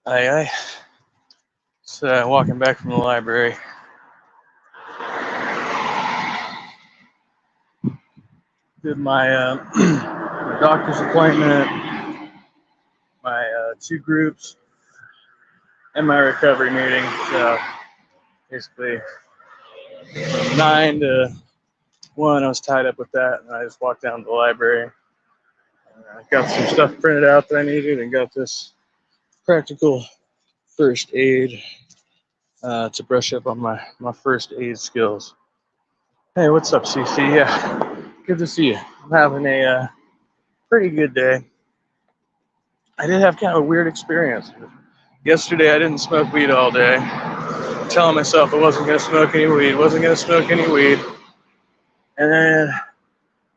I was walking back from the library. Did my, my doctor's appointment, my 2 groups, and my recovery meeting. So basically, from 9 to 1, I was tied up with that, and I just walked down to the library. I got some stuff printed out that I needed, and got this practical first aid to brush up on my first aid skills. Hey, what's up, CC? Yeah, good to see you. I'm having a pretty good day. I did have kind of a weird experience. Yesterday, I didn't smoke weed all day. Telling myself I wasn't going to smoke any weed. And then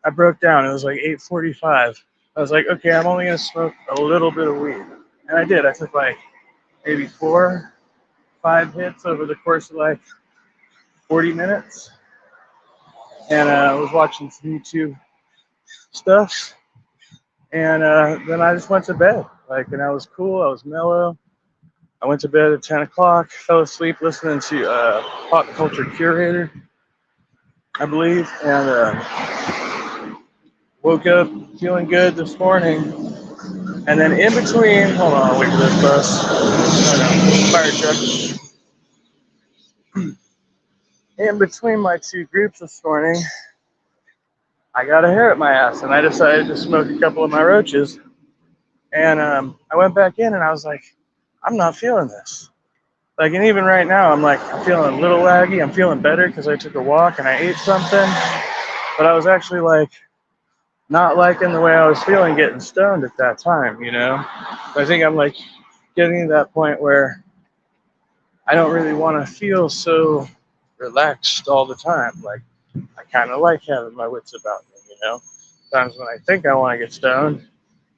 I broke down. It was like 8:45. I was like, okay, I'm only going to smoke a little bit of weed. And I did. I took like maybe 4, 5 hits over the course of like 40 minutes. And I was watching some YouTube stuff. And then I just went to bed. And I was cool. I was mellow. I went to bed at 10 o'clock, fell asleep listening to Pop Culture Curator, I believe, and woke up feeling good this morning. And then in between, hold on, I'll wait for this bus. Fire truck. In between my 2 groups this morning, I got a hair at my ass, and I decided to smoke a couple of my roaches. And I went back in, and I was like, I'm not feeling this. And even right now, I'm feeling a little laggy. I'm feeling better because I took a walk and I ate something. But I was actually not liking the way I was feeling getting stoned at that time, But I think I'm getting to that point where I don't really want to feel so relaxed all the time. I kind of like having my wits about me, Sometimes when I think I want to get stoned,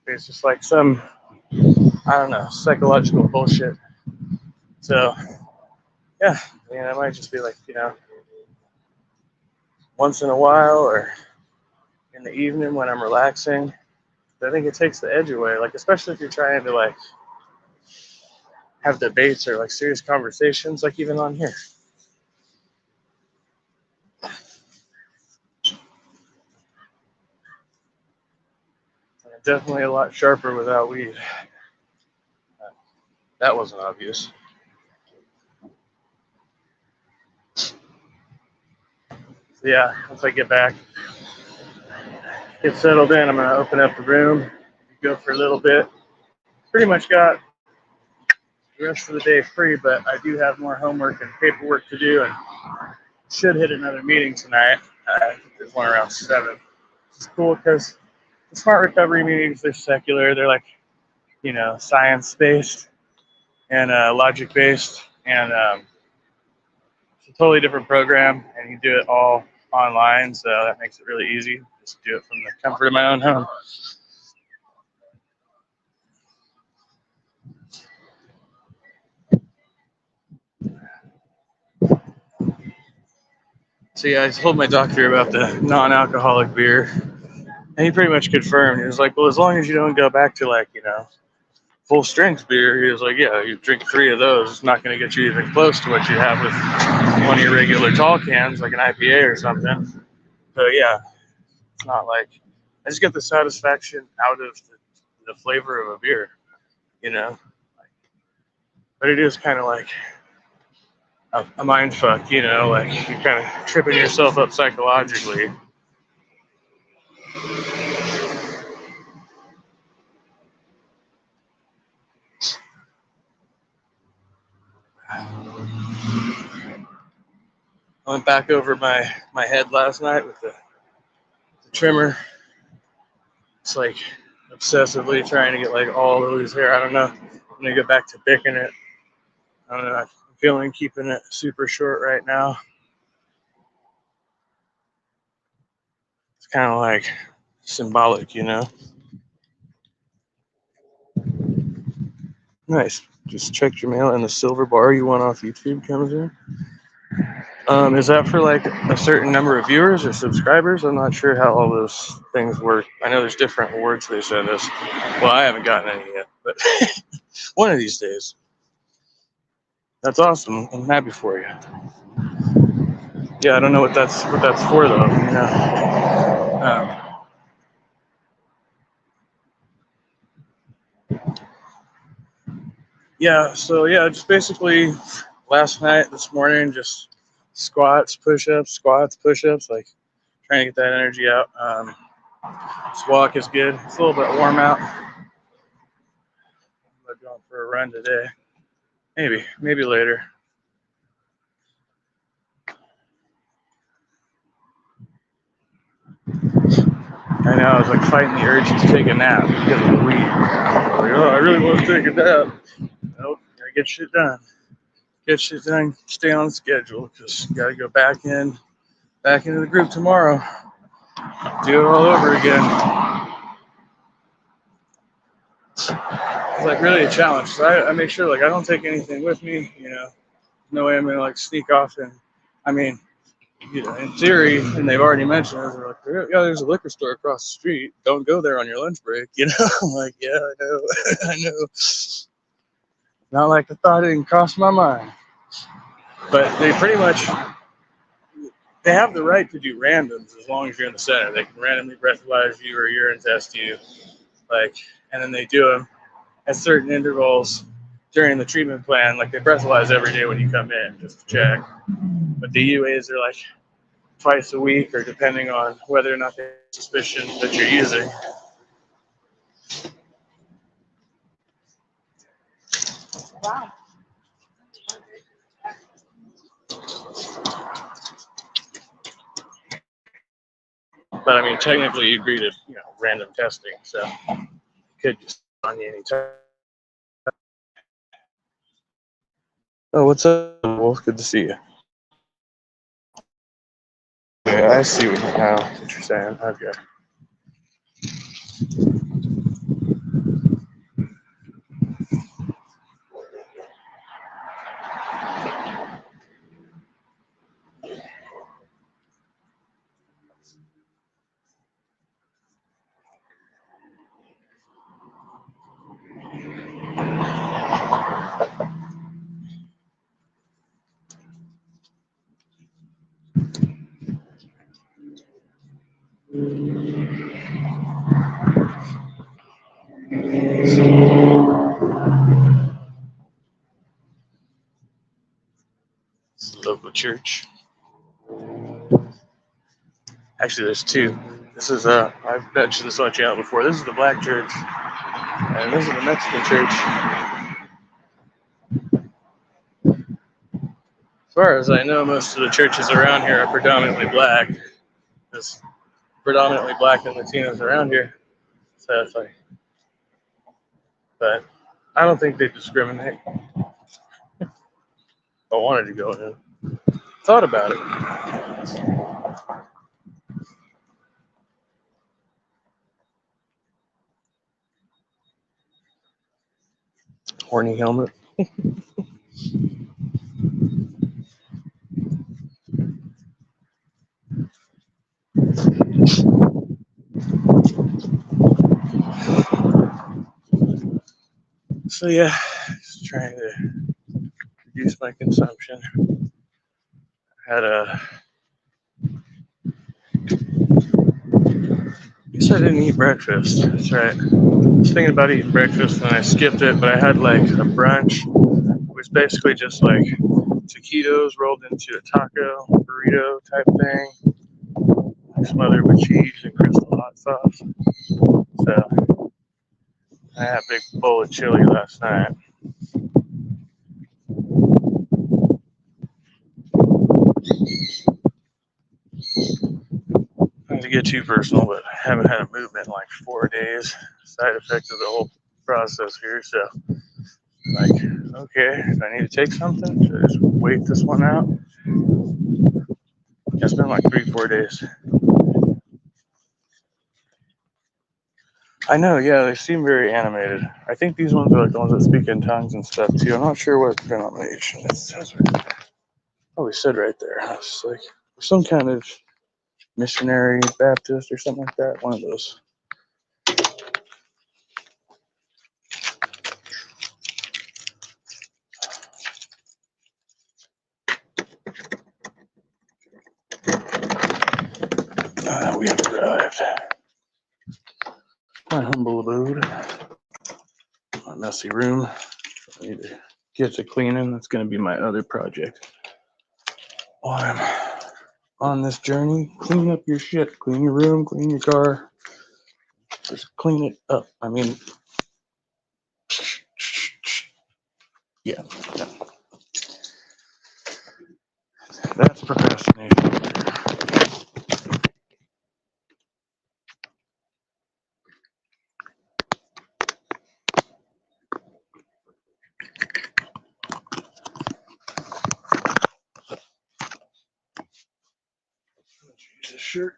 it's just some, I don't know, psychological bullshit. So, yeah, it might just be once in a while or in the evening when I'm relaxing. But I think it takes the edge away, especially if you're trying to have debates or serious conversations, even on here. Definitely a lot sharper without weed. That wasn't obvious. So yeah, once I get back, get settled in, I'm going to open up the room, go for a little bit. Pretty much got the rest of the day free, but I do have more homework and paperwork to do, and should hit another meeting tonight. I think there's one around 7. It's cool because the smart recovery meetings, they're secular. They're science-based and logic-based, and it's a totally different program, and you do it all online, so that makes it really easy. Just do it from the comfort of my own home. So yeah, I told my doctor about the non-alcoholic beer, and he pretty much confirmed. He was like, well, as long as you don't go back to full strength beer, he was like, yeah, you drink 3 of those, it's not going to get you even close to what you have with one of your regular tall cans, like an IPA or something. So yeah, it's not I just get the satisfaction out of the flavor of a beer, But it is kind of a mind fuck, you're kind of tripping yourself up psychologically. I went back over my head last night with the trimmer. It's obsessively trying to get all the loose hair. I don't know. I'm gonna go back to picking it. I don't know. I'm feeling keeping it super short right now. It's kind of symbolic, Nice. Just checked your mail, and the silver bar you want off YouTube comes in. Is that for a certain number of viewers or subscribers? I'm not sure how all those things work. I know there's different awards they send us. Well, I haven't gotten any yet, but one of these days. That's awesome. I'm happy for you. Yeah, I don't know what that's for though. Yeah. So yeah, just basically last night, this morning, just squats, push-ups, like trying to get that energy out. This walk is good. It's a little bit warm out. I'm going for a run today. Maybe later. I know I was like fighting the urge to take a nap because of the weed. Like, oh, I really want to take a nap. Nope, gotta get shit done. Get shit done. Stay on schedule because you gotta go back into the group tomorrow. Do it all over again. It's like really a challenge. So I make sure like I don't take anything with me. No way I'm gonna like sneak off and. I mean, in theory, and they've already mentioned it, they're like, yeah, there's a liquor store across the street. Don't go there on your lunch break. I'm like, yeah, I know, I know. Not like the thought didn't cross my mind. But they pretty much, they have the right to do randoms as long as you're in the center. They can randomly breathalyze you or urine test you, and then they do them at certain intervals during the treatment plan. Like they breathalyze every day when you come in just to check. But the UAs are like twice a week, or depending on whether or not they have suspicion that you're using. Wow. But I mean, technically, you agree to random testing, so you could just on you anytime. Oh, what's up, Wolf? Good to see you. Yeah, I see what you're saying. Okay. It's the local church. Actually, there's two. This is I've mentioned this on the channel before. This is the black church, and this is the Mexican church. As far as I know, most of the churches around here are predominantly black. There's predominantly black and Latinos around here, so it's like, but I don't think they discriminate. I wanted to go in. Thought about it. Horny helmet. So yeah, just trying to reduce my consumption. Had a. I guess I didn't eat breakfast. That's right. I was thinking about eating breakfast and I skipped it, but I had like a brunch. It was basically just like taquitos rolled into a taco burrito type thing, like smothered with cheese and crystal hot sauce. So I had a big bowl of chili last night. Not to get too personal, but I haven't had a movement in like 4 days. Side effect of the whole process here. So, like, okay, if I need to take something, should I just wait this one out? It's been like 3-4 days. I know, yeah, they seem very animated. I think these ones are like the ones that speak in tongues and stuff too. I'm not sure what denomination it says right there. Oh, we said right there. It's like some kind of missionary Baptist or something like that. One of those. We have arrived. My humble abode. My messy room. I need to get to cleaning. That's going to be my other project. While I'm on this journey, clean up your shit. Clean your room, clean your car. Just clean it up. I mean, yeah. That's procrastination. Use this shirt.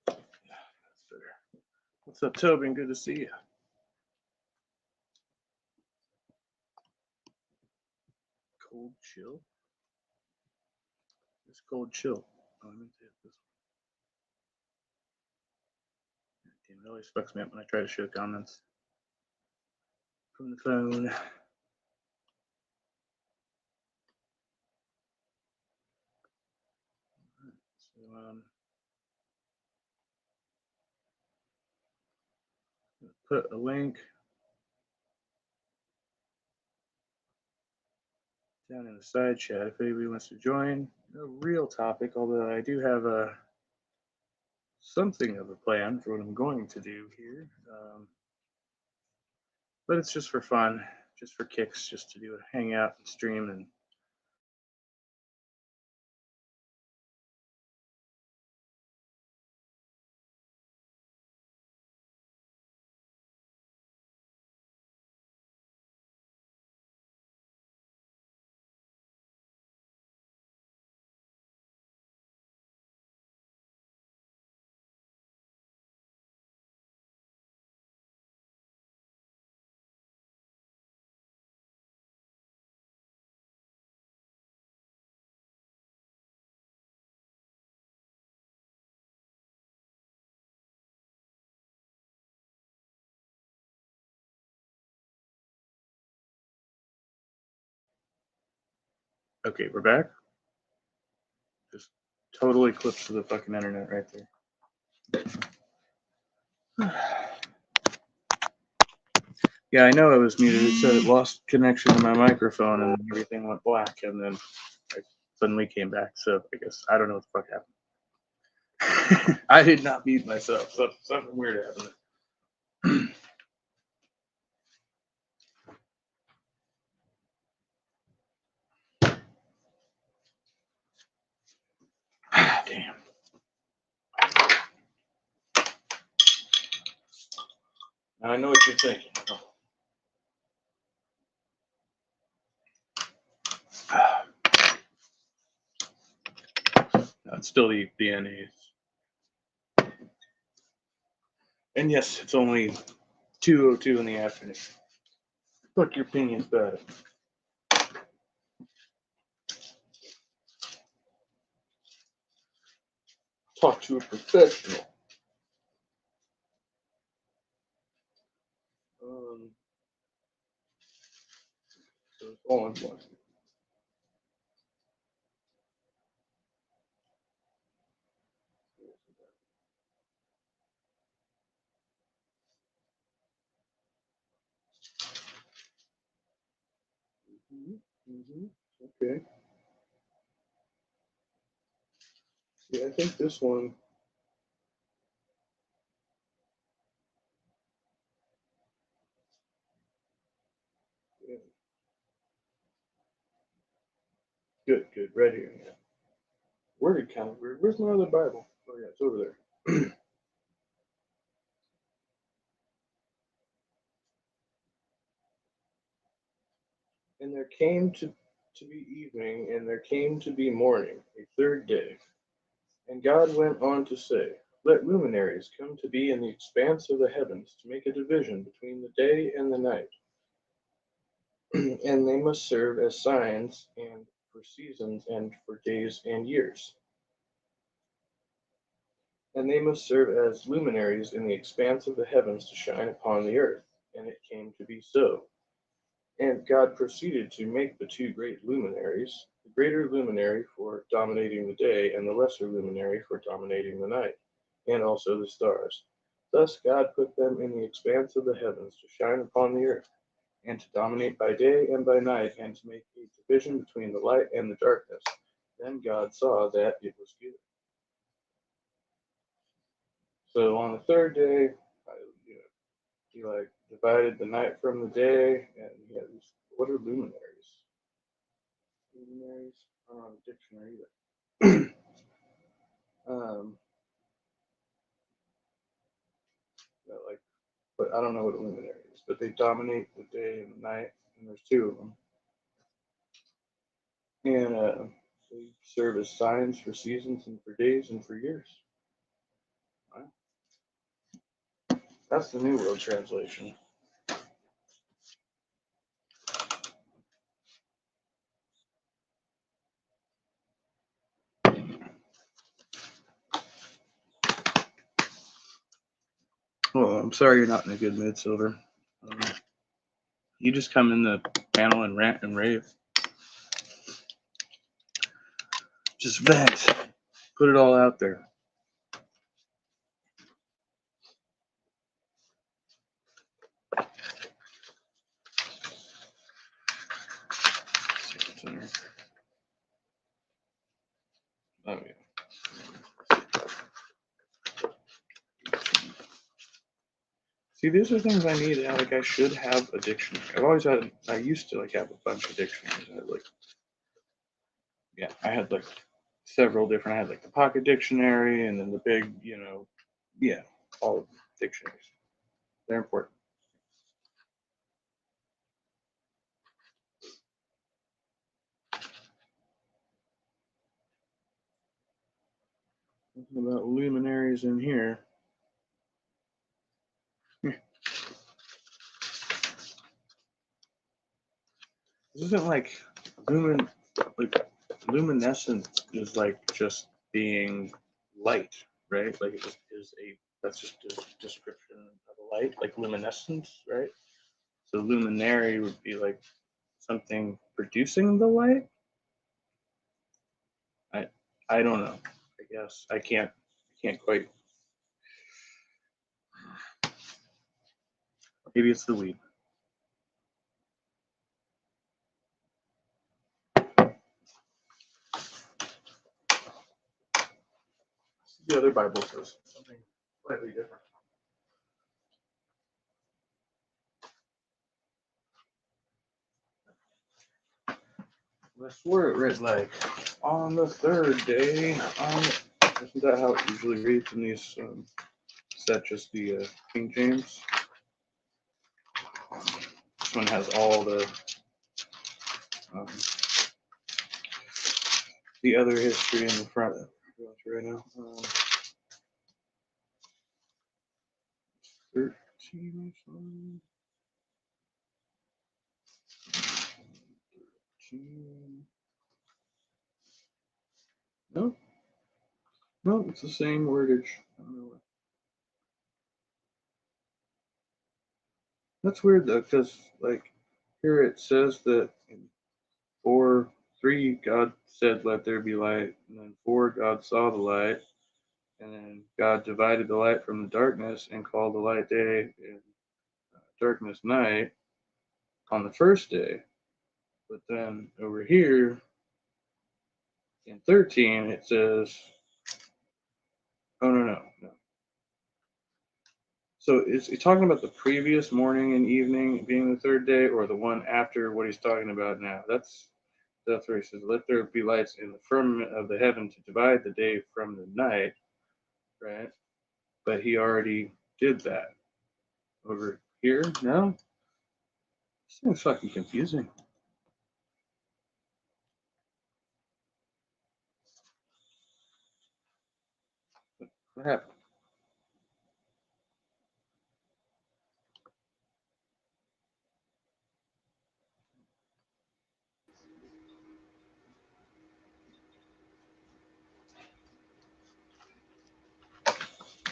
That's better. What's up, Tobin? Good to see you. Cold chill. It's cold chill. Oh, let me see this one. Damn, it always fucks me up when I try to show comments from the phone. So, put a link down in the side chat if anybody wants to join. No real topic, although I do have something of a plan for what I'm going to do here. But it's just for fun, just for kicks, just to do a hangout and stream and okay, we're back. Just total eclipse of the fucking internet right there. Yeah, I know I was muted. It said it lost connection to my microphone and everything went black, and then I suddenly came back. So I guess I don't know what the fuck happened. I did not mute myself. Something weird happened. Damn. I know what you're thinking. No, it's still the NAs. And yes, it's only 2:02 in the afternoon. Fuck your opinions about it. Talk to a professional. So it's all in one. Okay. Yeah, I think this one. Yeah. Good. Right here. Yeah. Worded kind of weird. Where's my other Bible? Oh yeah, it's over there. And there came to be evening, and there came to be morning, a third day. And God went on to say, Let luminaries come to be in the expanse of the heavens to make a division between the day and the night. And they must serve as signs and for seasons and for days and years. And they must serve as luminaries in the expanse of the heavens to shine upon the earth. And it came to be so. And God proceeded to make the two great luminaries, the greater luminary for dominating the day, and the lesser luminary for dominating the night, and also the stars. Thus God put them in the expanse of the heavens to shine upon the earth, and to dominate by day and by night, and to make a division between the light and the darkness. Then God saw that it was good. So on the third day, you know, he like divided the night from the day, and he had these. What are luminaries? Luminaries. I don't have a dictionary either. Yeah, like, but I don't know what a luminary is. But they dominate the day and the night, and there's two of them, and they serve as signs for seasons and for days and for years. Right? That's the New World Translation. Well, I'm sorry you're not in a good mood, Silver. You just come in the panel and rant and rave. Just vent. Put it all out there. Oh, yeah. See, these are things I need. Like, I should have a dictionary. I've always had. I used to like have a bunch of dictionaries. I had like, yeah, I had like several different. I had like the pocket dictionary, and then the big, yeah, all of dictionaries. They're important. Something about luminaries in here. This isn't like luminescent is like just being light, right? Like it is that's just a description of a light, like luminescence, right? So luminary would be like something producing the light. I don't know. I guess I can't quite. Maybe it's the weed. The other Bible says something slightly different. I swore it read like on the third day. Isn't that how it usually reads in these? Is that just the King James? This one has all um, the other history in the front. Right now. 13 or something. 13. No, no, it's the same wordage. I don't know what. That's weird though, because like here it says that in 4:3 God said, "Let there be light," and then 4 God saw the light, and then God divided the light from the darkness and called the light day and darkness night on the first day. But then over here in 13 it says, oh no. So is he talking about the previous morning and evening being the third day, or the one after what he's talking about now? That's where he says, "Let there be lights in the firmament of the heaven to divide the day from the night," right? But he already did that over here. No, this thing's fucking confusing. What happened?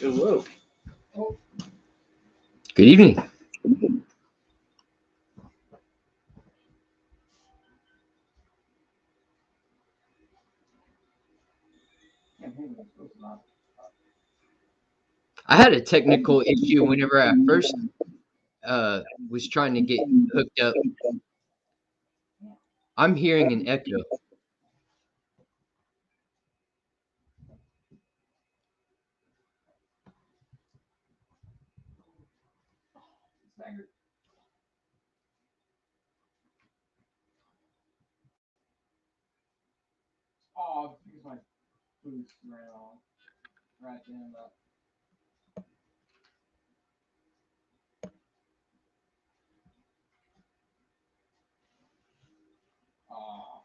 Hello. Good evening. I had a technical issue whenever I first was trying to get hooked up. I'm hearing an echo. Oh, because my boost ran off right then. Oh.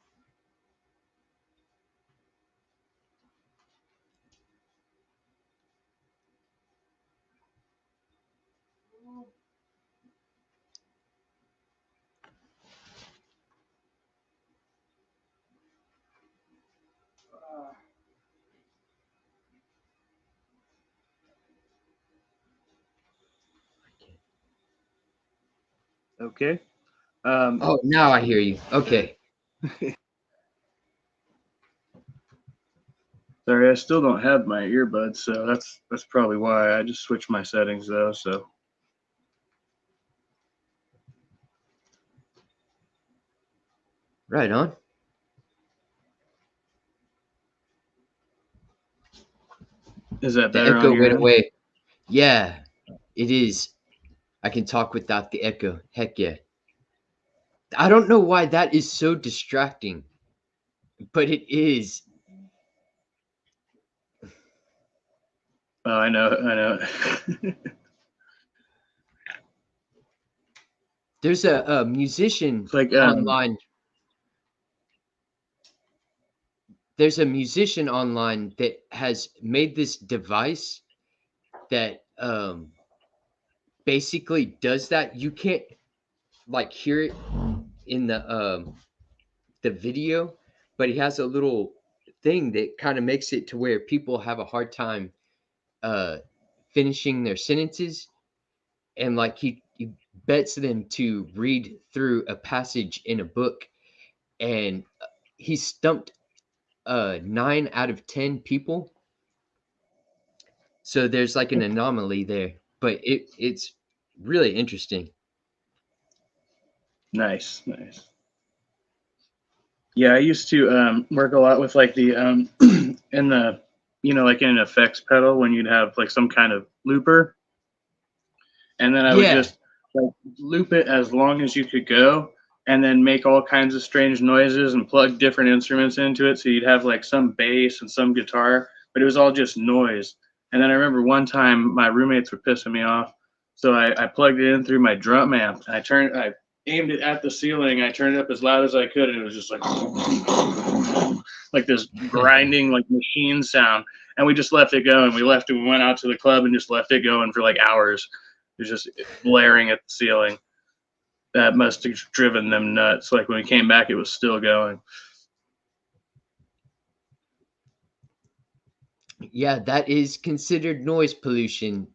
Okay. Oh, now I hear you. Okay. Sorry, I still don't have my earbuds, so that's probably why. I just switched my settings though, so. Right on. Is that The better echo on your went end? away. Yeah, it is. I can talk without the echo. Heck yeah. I don't know why that is so distracting, but it is. Oh, I know. There's a musician It's like online. There's a musician online that has made this device that basically does that. You can't like hear it in the video, but he has a little thing that kind of makes it to where people have a hard time uh finishing their sentences, and like he bets them to read through a passage in a book, and he stumped 9 out of 10 people. So there's like an anomaly there, but it's really interesting. nice. Yeah, I used to work a lot with like the in the like in an effects pedal when you'd have like some kind of looper, and then I would Yeah, just like loop it as long as you could go, and then make all kinds of strange noises and plug different instruments into it. So you'd have like some bass and some guitar, but it was all just noise. And then I remember one time my roommates were pissing me off, so I plugged it in through my drum amp. I aimed it at the ceiling. I turned it up as loud as I could, and it was just like this grinding like machine sound. And we just left it go, and we went out to the club and just left it going for like hours. It was just blaring at the ceiling. That must have driven them nuts. Like when we came back, it was still going. yeah, that is considered noise pollution.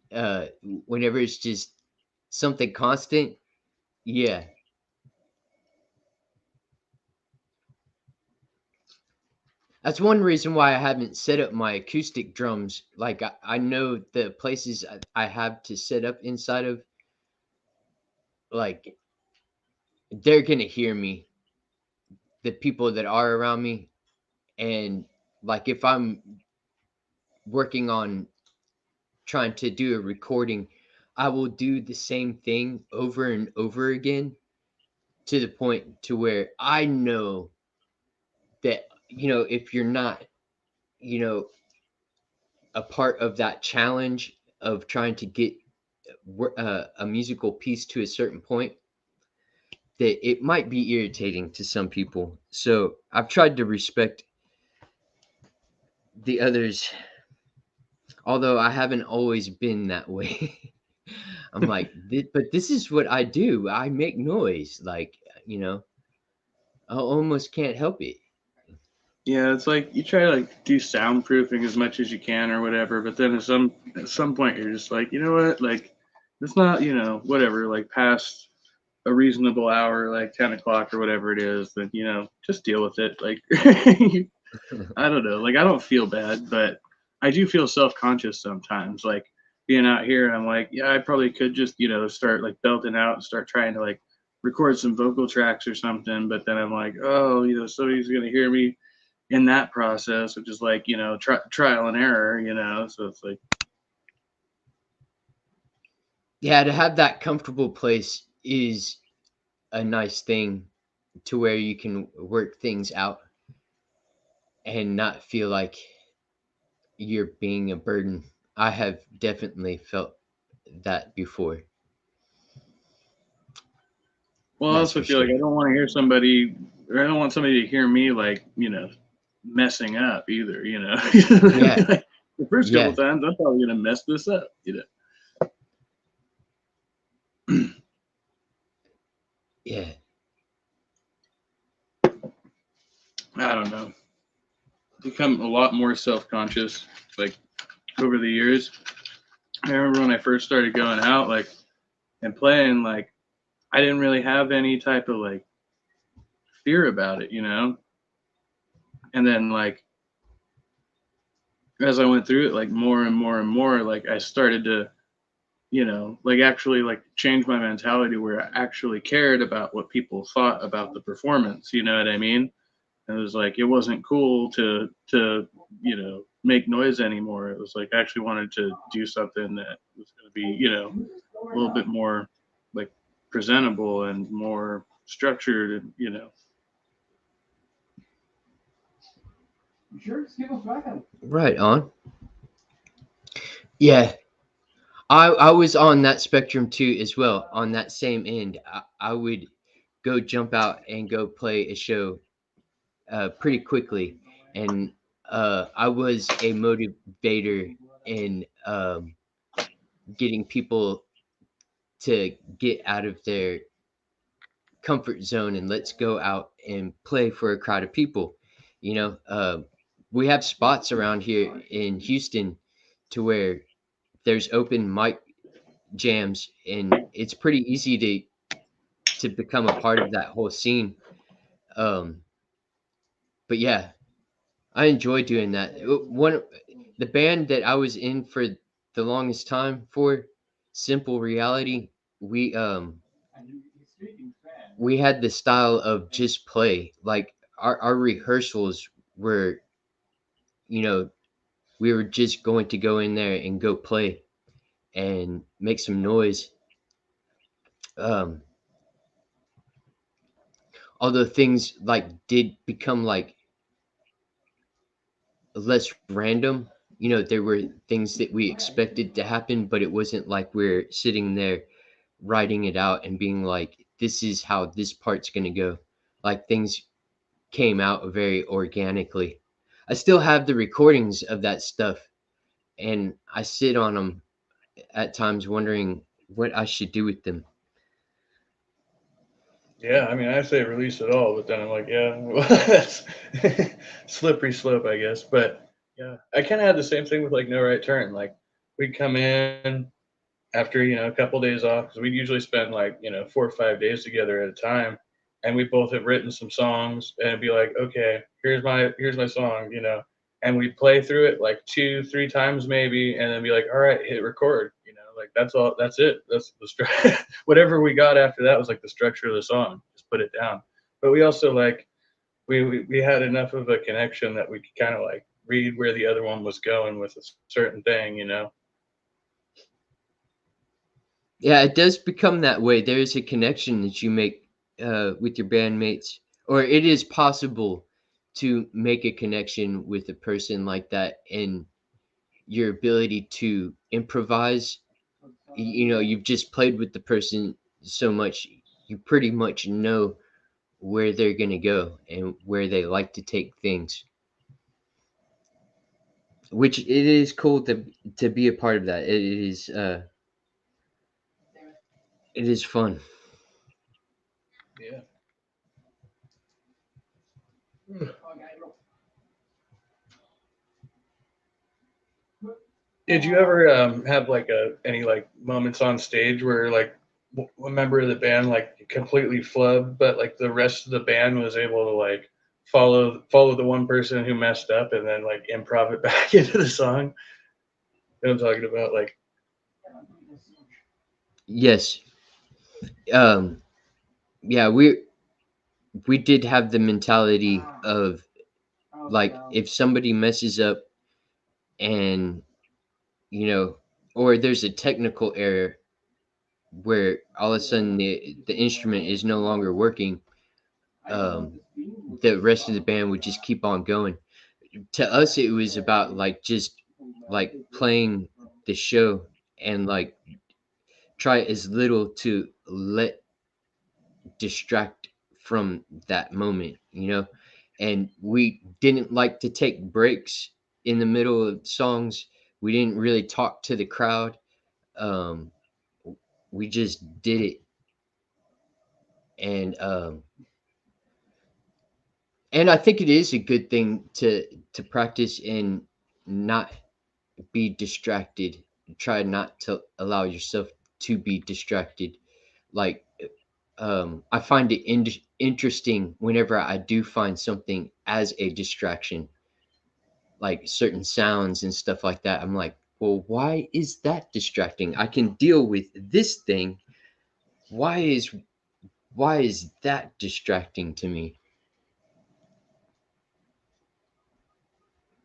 Whenever it's just something constant. Yeah. That's one reason why I haven't set up my acoustic drums. Like I know the places I have to set up inside of, like they're gonna hear me, the people that are around me, and like if I'm working on trying to do a recording, I will do the same thing over and over again to the point to where I know that if you're not you know a part of that challenge of trying to get a musical piece to a certain point, that it might be irritating to some people. So I've tried to respect the others, although I haven't always been that way. I'm like, but this is what I do. I make noise. Like, I almost can't help it. Yeah, it's like you try to like do soundproofing as much as you can or whatever, but then at some point you're just like, you know what, like it's not, whatever, like past a reasonable hour, like 10 o'clock or whatever it is, then just deal with it. Like I don't know, like I don't feel bad, but I do feel self-conscious sometimes. Like being out here, I'm like, yeah, I probably could just start like belting out and start trying to like record some vocal tracks or something, but then I'm like, oh, somebody's gonna hear me in that process, which is like trial and error, so it's like Yeah, to have that comfortable place is a nice thing to where you can work things out and not feel like you're being a burden. I have definitely felt that before. well, I That's also for feel like sure. I don't want to hear somebody, or I don't want somebody to hear me like messing up either. Yeah, Like, the first couple yeah, times I'm probably gonna mess this up. yeah. I don't know. Become a lot more self-conscious like over the years. I remember when I first started going out like and playing, like I didn't really have any type of like fear about it. And then like as I went through it, like more and more and more, like I started to, like actually like change my mentality where I actually cared about what people thought about the performance. You know what I mean? And it was like it wasn't cool to make noise anymore. It was like I actually wanted to do something that was going to be a little bit more like presentable and more structured, and. Right on. Yeah, I was on that spectrum too as well. On that same end, I would go jump out and go play a show pretty quickly, and I was a motivator in getting people to get out of their comfort zone and let's go out and play for a crowd of people. You know, we have spots around here in Houston to where there's open mic jams, and it's pretty easy to become a part of that whole scene. Um, but yeah, I enjoy doing that. One the band that I was in for the longest time for Simple Reality, we um we had the style of just play. Like our rehearsals were, you know, we were just going to go in there and go play and make some noise. Um, although things like did become like less random, there were things that we expected to happen, but it wasn't like we're sitting there writing it out and being like, this is how this part's going to go. Like things came out very organically. I still have the recordings of that stuff, and I sit on them at times wondering what I should do with them. Yeah, I mean, I say release it all, but then I'm like, yeah, well, that's slippery slope, I guess. But yeah, I kind of had the same thing with like No Right Turn. Like, we'd come in after a couple days off because we'd usually spend like 4 or 5 days together at a time, and we both have written some songs, and it'd be like, okay, here's my song, and we'd play through it like 2 3 times maybe, and then be like, all right, hit record, like that's all, that's it, that's the whatever we got after that was like the structure of the song, just put it down. But we also like we had enough of a connection that we could kind of like read where the other one was going with a certain thing. Yeah, it does become that way. There is a connection that you make with your bandmates, or it is possible to make a connection with a person like that, and your ability to improvise. You've just played with the person so much, you pretty much know where they're going to go and where they like to take things, which it is cool to be a part of that. It is fun. Yeah. Did you ever have like any like moments on stage where like a member of the band like completely flubbed, but like the rest of the band was able to like follow the one person who messed up and then like improv it back into the song? You know what I'm talking about? Like, Yes. Um, yeah, we did have the mentality of like if somebody messes up and or there's a technical error where all of a sudden the instrument is no longer working, um, the rest of the band would just keep on going. To us, it was about like just like playing the show and like try as little to let distract from that moment. And we didn't like to take breaks in the middle of songs. We didn't really talk to the crowd. um we just did it. And I think it is a good thing to practice and not be distracted. Try not to allow yourself to be distracted. Like, I find it interesting whenever I do find something as a distraction, like certain sounds and stuff like that. I'm like, well, why is that distracting? I can deal with this thing. Why is that distracting to me?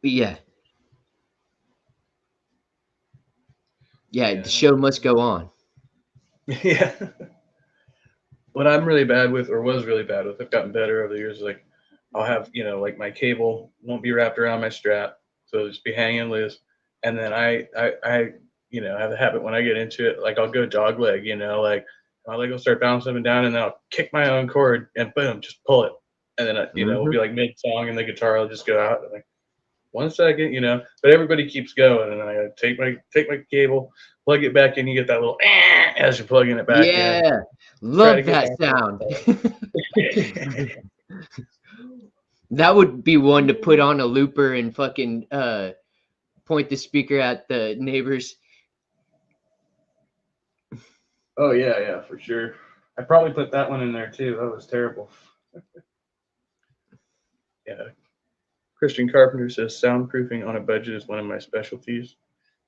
But yeah, the yeah, show must go on. yeah. What I'm really bad with, or was really bad with, I've gotten better over the years. Like, I'll have like my cable won't be wrapped around my strap, so it'll just be hanging loose. And then I have the habit when I get into it, like I'll go dog leg, like my leg will start bouncing up and down, and then I'll kick my own cord and boom, just pull it, and then it'll Hmm. be like mid song, and the guitar will just go out. I'm like, 1 second, but everybody keeps going, and then I take my cable, plug it back in. You get that little as you're plugging it back in. Yeah, Try to love get that back sound. to That would be one to put on a looper and fucking point the speaker at the neighbors. Oh yeah, for sure. I probably put that one in there too. That was terrible. Yeah. Christian Carpenter says soundproofing on a budget is one of my specialties.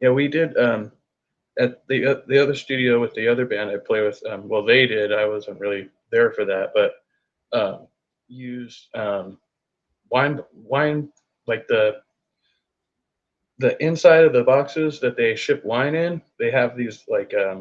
Yeah, we did at the other studio with the other band I play with. Well, they did. I wasn't really there for that, but used wine like the inside of the boxes that they ship wine in. They have these like I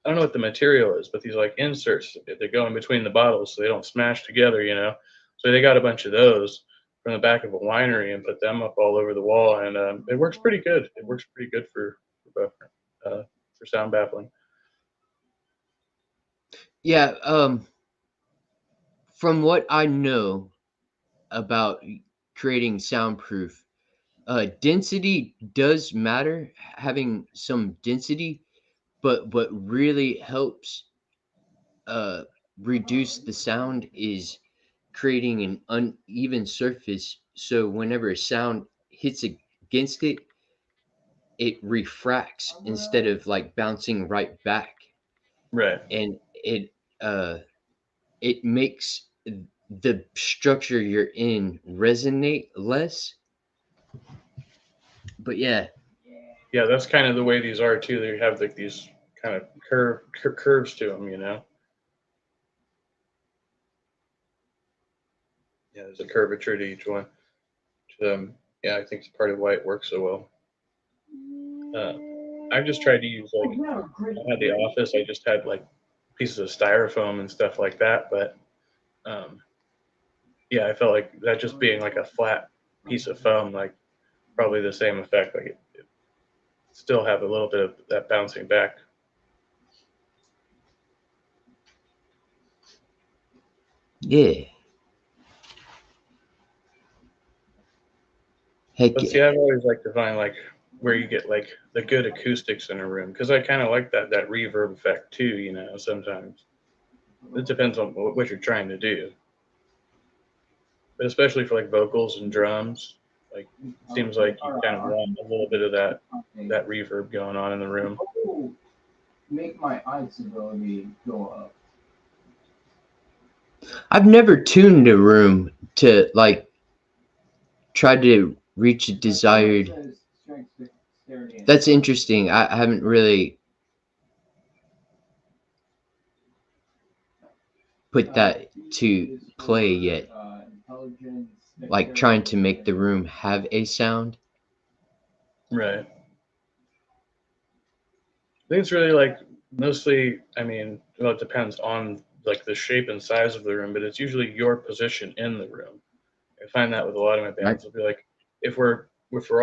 don't know what the material is, but these like inserts that go in between the bottles so they don't smash together. So they got a bunch of those from the back of a winery and put them up all over the wall, and it works pretty good. It works pretty good for sound baffling. Yeah, from what I know about creating soundproof, density does matter, having some density, but what really helps uh, reduce the sound is creating an uneven surface. So whenever a sound hits against it, it refracts instead of like bouncing right back, Right. and uh, it makes the structure you're in resonate less. But yeah, Yeah, that's kind of the way these are too. They have like these kind of curves to them. Yeah, there's a curvature to each one. Yeah, I think it's part of why it works so well. I've just tried to use like I had the office. I just had like pieces of styrofoam and stuff like that. But um, yeah, I felt like that just being like a flat piece of foam, like probably the same effect. Like it still have a little bit of that bouncing back. yeah, heck But see, yeah. I've always liked to find like where you get like the good acoustics in a room because I kind of like that reverb effect too. Sometimes it depends on what you're trying to do, but especially for like vocals and drums, Like, seems like you kind of want a little bit of that reverb going on in the room. Make my ice ability go up. I've never tuned a room to like try to reach a desired. That's interesting. I haven't really put that to play yet. Like trying to make the room have a sound. Right. I think it's really like mostly, I mean, well, it depends on like the shape and size of the room, but it's usually your position in the room. I find that with a lot of my bands. It'll be like if we're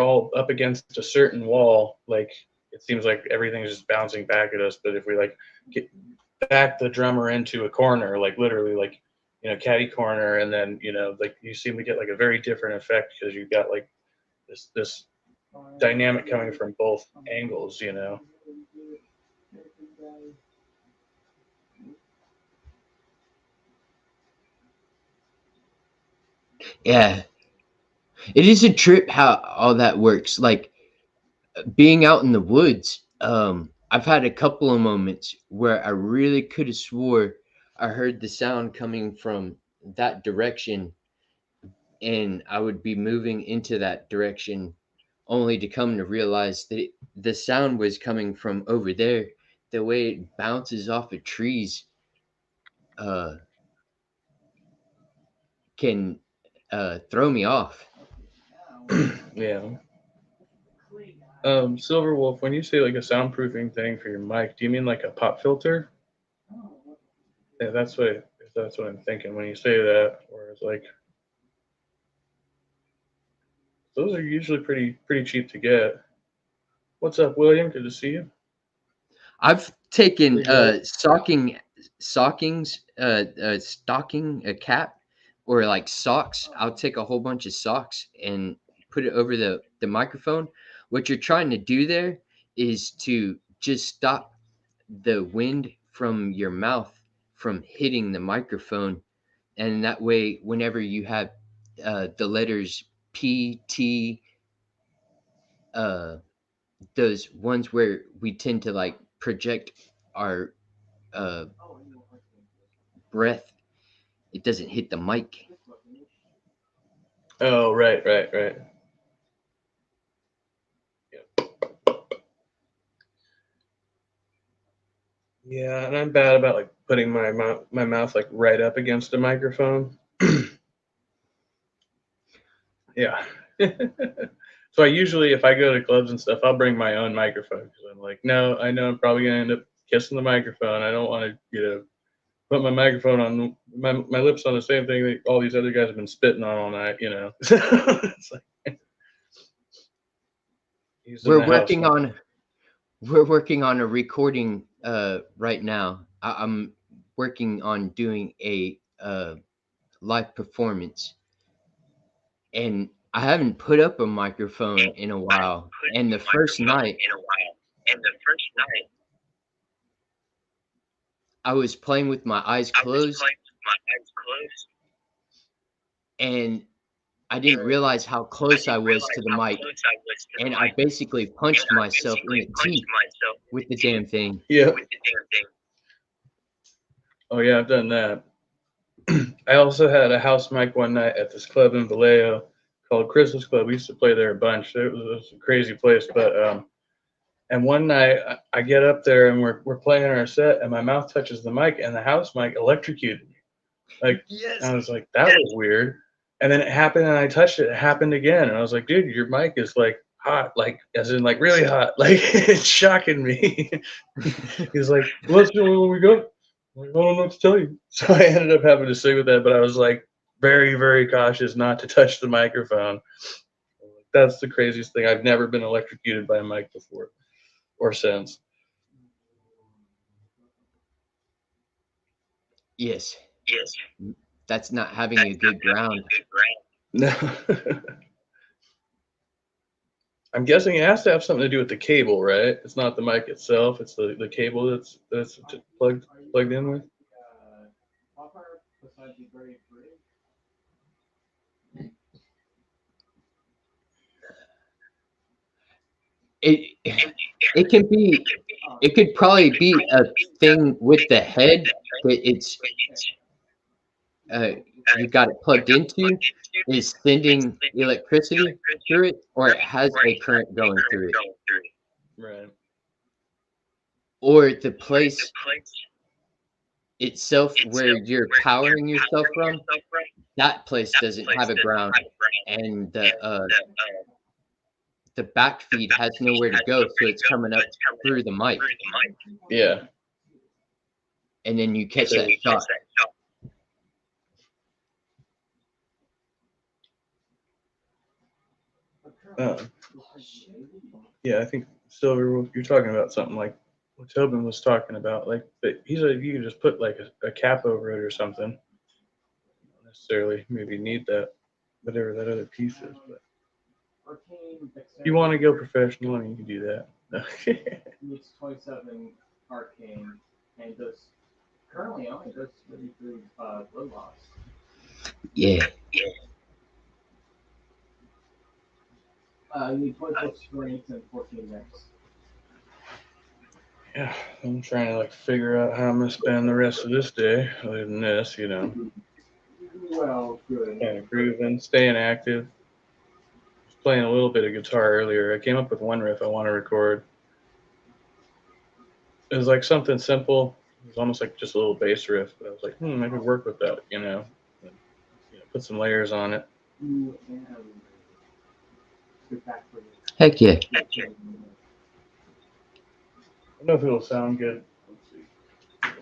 all up against a certain wall, like it seems like everything's just bouncing back at us. But if we like get back the drummer into a corner, like literally like, you know, catty corner, and then, you know, like you seem to get like a very different effect because you've got like this dynamic coming from both angles, you know. Yeah. It is a trip how all that works. Like being out in the woods, I've had a couple of moments where I really could have swore I heard the sound coming from that direction, and I would be moving into that direction only to come to realize that the sound was coming from over there. The way it bounces off of trees uh, can throw me off. Yeah. Silver Wolf, when you say like a soundproofing thing for your mic, do you mean like a pop filter? Yeah, that's what I'm thinking when you say that. Or it's like those are usually pretty cheap to get. What's up, William? Good to see you. I've taken Hey, stocking a cap or like socks. I'll take a whole bunch of socks and put it over the microphone. What you're trying to do there is to just stop the wind from your mouth from hitting the microphone, and that way whenever you have the letters P, T, uh those ones where we tend to like project our uh breath, it doesn't hit the mic. Oh, right. Yeah, and I'm bad about like putting my mouth like right up against a microphone. Yeah. So I usually, if I go to clubs and stuff, I'll bring my own microphone because I'm like, no, I know I'm probably gonna end up kissing the microphone. I don't want to, you know, put my microphone on my lips on the same thing that all these other guys have been spitting on all night, you know. It's like using We're the house working mic. on we're working on a recording right now. I'm working on doing a live performance, and I haven't put up a microphone in a while. And the first night I was playing with my eyes closed, and I didn't realize how close I was to the mic, and I basically punched myself in the teeth with the damn thing. Yeah. Oh yeah, I've done that. I also had a house mic one night at this club in Vallejo called Christmas Club. We used to play there a bunch. It was a crazy place, but and one night I get up there and we're playing our set, and my mouth touches the mic, and the house mic electrocuted me. Like, Yes. I was like, that was weird. And then it happened, and I touched it. It happened again, and I was like, dude, your mic is like hot, like as in like really hot. Like it's shocking me. He's like, let's do it when we go. I'm like, I don't know what to tell you. So I ended up having to sit with that, but I was like very, very cautious not to touch the microphone. That's the craziest thing. I've never been electrocuted by a mic before or since. Yes. That's not having a good ground. No. I'm guessing it has to have something to do with the cable, right? It's not the mic itself. It's the cable that's plugged in with. it can be, it could probably be a thing with the head that it's you got it plugged into, is sending electricity through it, or it has a current going through it, Right. or the place itself where you're powering yourself from, that place doesn't have a ground, and the back feed has nowhere to go, so it's coming up through the mic, Yeah. and then you catch that shot. Yeah, I think Silver, you're talking about something like what Tobin was talking about. Like, but he said you could just put like a cap over it or something. You don't necessarily maybe need that, whatever that other piece is. But if you want to go professional, I mean, you can do that. It's 27 arcane and does currently only does 33 blood loss. Yeah. You need 24 strength and 14 dex. Yeah, I'm trying to like figure out how I'm gonna spend the rest of this day. Other than this, Well, good. kind of grooving, staying active. Just playing a little bit of guitar earlier. I came up with one riff I want to record. It was like something simple. It was almost like just a little bass riff, but I was like, I could work with that, and, put some layers on it. Heck yeah. I don't know if it'll sound good. Let's see. If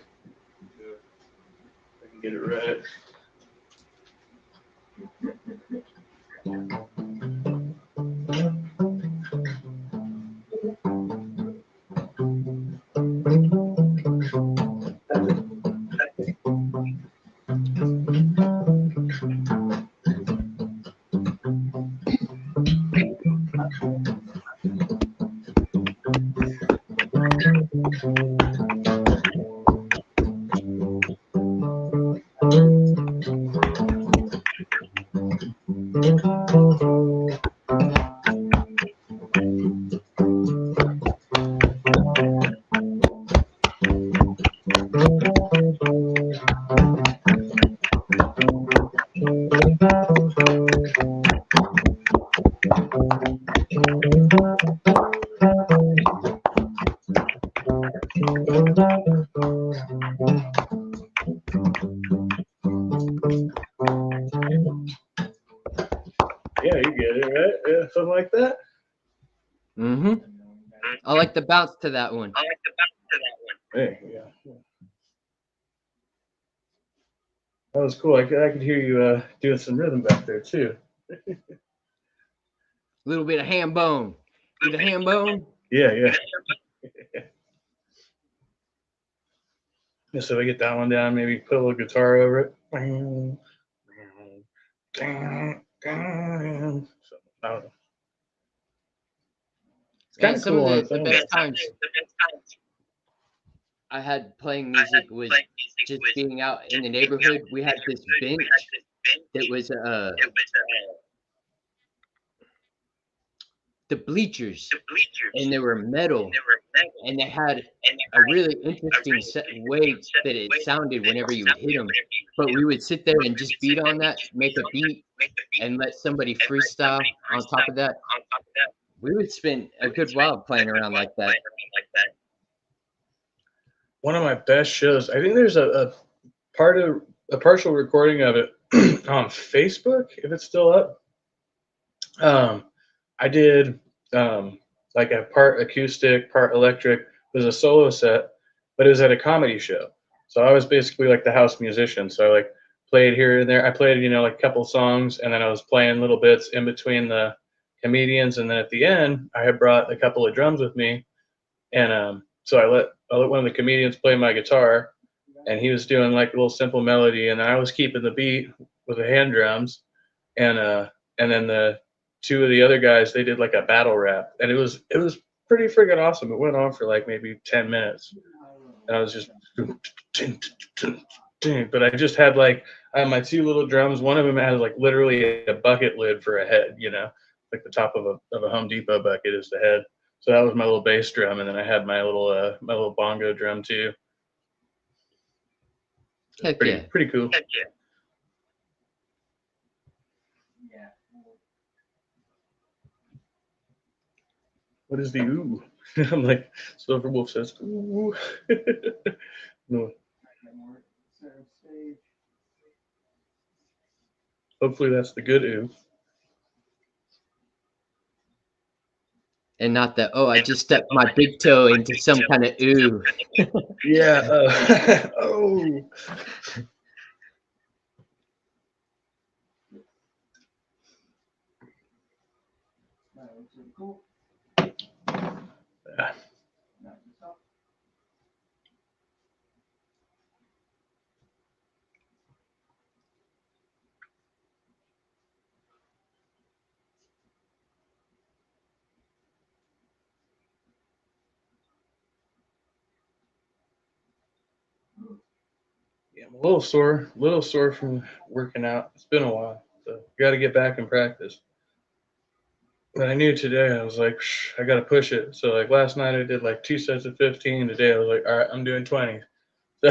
I can get it right. Yeah, you get it, right? Yeah, something like that. Mm-hmm. I like the bounce to that one. Hey, yeah. That was cool. I could hear you doing some rhythm back there too. A little bit of ham bone. Get a ham bone. Yeah. Yeah, so I get that one down, maybe put a little guitar over it. So, I don't know. It's kind of Some cool. of the best times I had playing music was just being out in the neighborhood. We had this bench that was the bleachers, and they were metal, and they had a really interesting way that it sounded whenever you would hit them. But we would sit there and just beat on that, make a beat, and let somebody freestyle on top of that. We would spend a good while playing around like that. One of my best shows. I think there's a partial recording of it on Facebook, if it's still up. I did like a part acoustic, part electric. It was a solo set, but it was at a comedy show. So I was basically like the house musician. So I like played here and there. I played, like a couple songs, and then I was playing little bits in between the comedians. And then at the end, I had brought a couple of drums with me, and so I let one of the comedians play my guitar, and he was doing like a little simple melody, and I was keeping the beat with the hand drums, and then the two of the other guys, they did like a battle rap, and it was pretty friggin' awesome. It went on for like maybe 10 minutes, and I was just, but I just had I had my two little drums. One of them has like literally a bucket lid for a head, like the top of a Home Depot bucket is the head, So that was my little bass drum, and then I had my little bongo drum too. Heck Pretty yeah. pretty cool. Yeah. What is the ooh? I'm like, Silver Wolf says ooh. No, Center stage. hopefully that's the good ooh. And not the, oh, I just stepped my big toe into some kind of ooh. Yeah. Oh. That looks really cool. Yeah. Knock this off. Yeah, I'm a little sore from working out. It's been a while, so got to get back and practice. But I knew today I was like, I got to push it. So like last night I did like 2 sets of 15. Today I was like, all right, I'm doing 20. So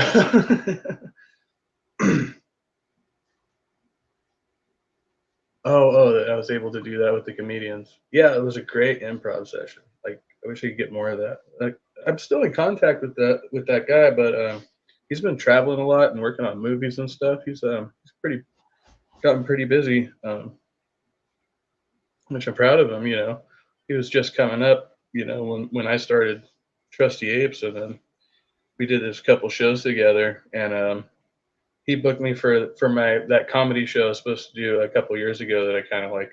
oh, I was able to do that with the comedians. Yeah, it was a great improv session. Like, I wish I could get more of that. Like, I'm still in contact with that guy, but he's been traveling a lot and working on movies and stuff. He's pretty gotten pretty busy, which I'm proud of him. You know, he was just coming up. You know, when I started Trusty Apes, and then we did this couple shows together, and he booked me for my that comedy show I was supposed to do a couple years ago that I kind of like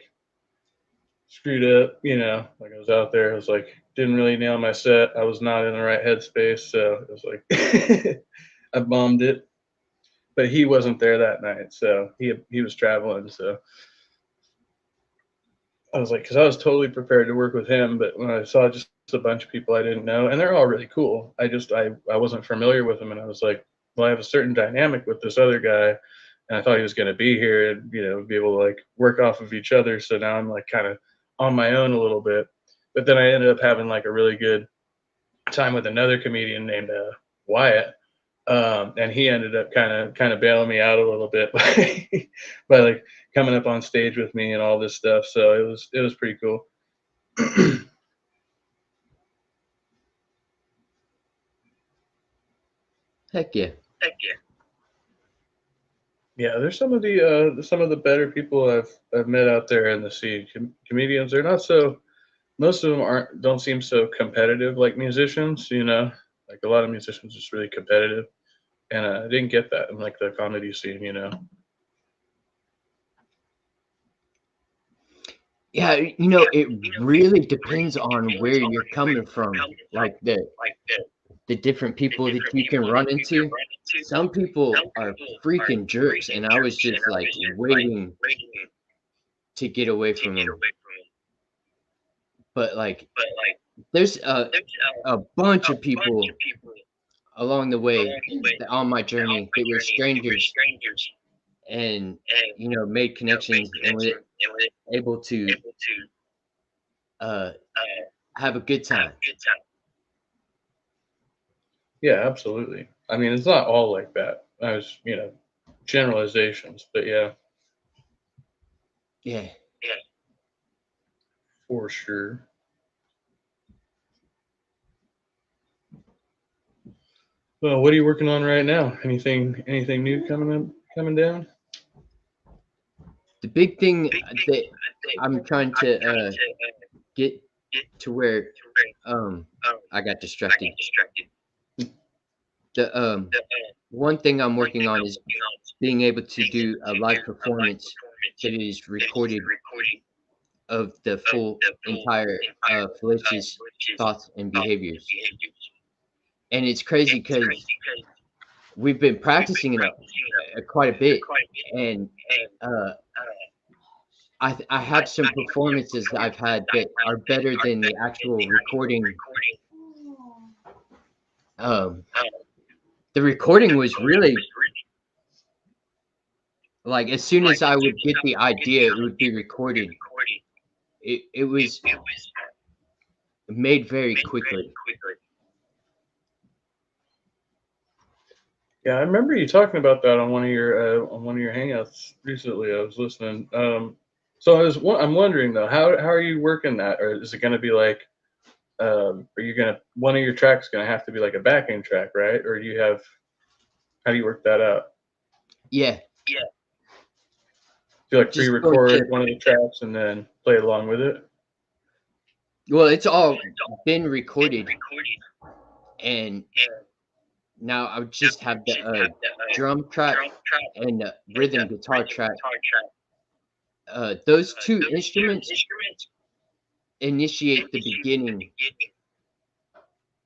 screwed up, you know, like I was out there, I was like, didn't really nail my set. I was not in the right headspace. So it was like, I bombed it, but he wasn't there that night. So he was traveling. So I was like, cause I was totally prepared to work with him. But when I saw just a bunch of people I didn't know, and they're all really cool, I wasn't familiar with them. And I was like, well, I have a certain dynamic with this other guy. And I thought he was going to be here and, you know, be able to like work off of each other. So now I'm like kind of on my own a little bit. But then I ended up having like a really good time with another comedian named Wyatt, and he ended up kind of bailing me out a little bit by like coming up on stage with me and all this stuff. So it was pretty cool. Heck yeah. Yeah, there's some of the better people I've met out there in the scene. Comedians, they're not so. Most of them don't seem so competitive like musicians. You know, like a lot of musicians just really competitive, and I didn't get that in like the comedy scene. You know. Yeah, you know, it really depends on where you're coming from. Like the different people that you can run into. Some people are freaking jerks, and I was just like waiting to get away from them. But like, there's a bunch of people along the way on my journey that were strangers, and you know, made connections and were able to uh, have a good time. Yeah, absolutely. I mean, it's not all like that. I was, you know, generalizations, but yeah, Yeah. for sure. Well, what are you working on right now? Anything new coming down? The big thing that I'm trying to get to where I got distracted. The one thing I'm working on is being able to do a live performance that is recorded of the full entire Felicia's thoughts and behaviors. And it's crazy because we've been practicing it quite a bit, and I have some performances that I've had that are better than the actual recording. The recording was really like as soon as I would get the idea, it would be recorded. It was made very quickly. Yeah, I remember you talking about that on one of your hangouts recently. I was listening. So I'm wondering though, how are you working that, or is it going to be like, are you gonna one of your tracks going to have to be like a backing track, right? Or do you have, how do you work that out? Yeah, Do you like just pre-record one of the tracks and then play along with it? well, it's all been recorded, and now I would just have the drum track and the rhythm guitar track. Those two instruments initiate the beginning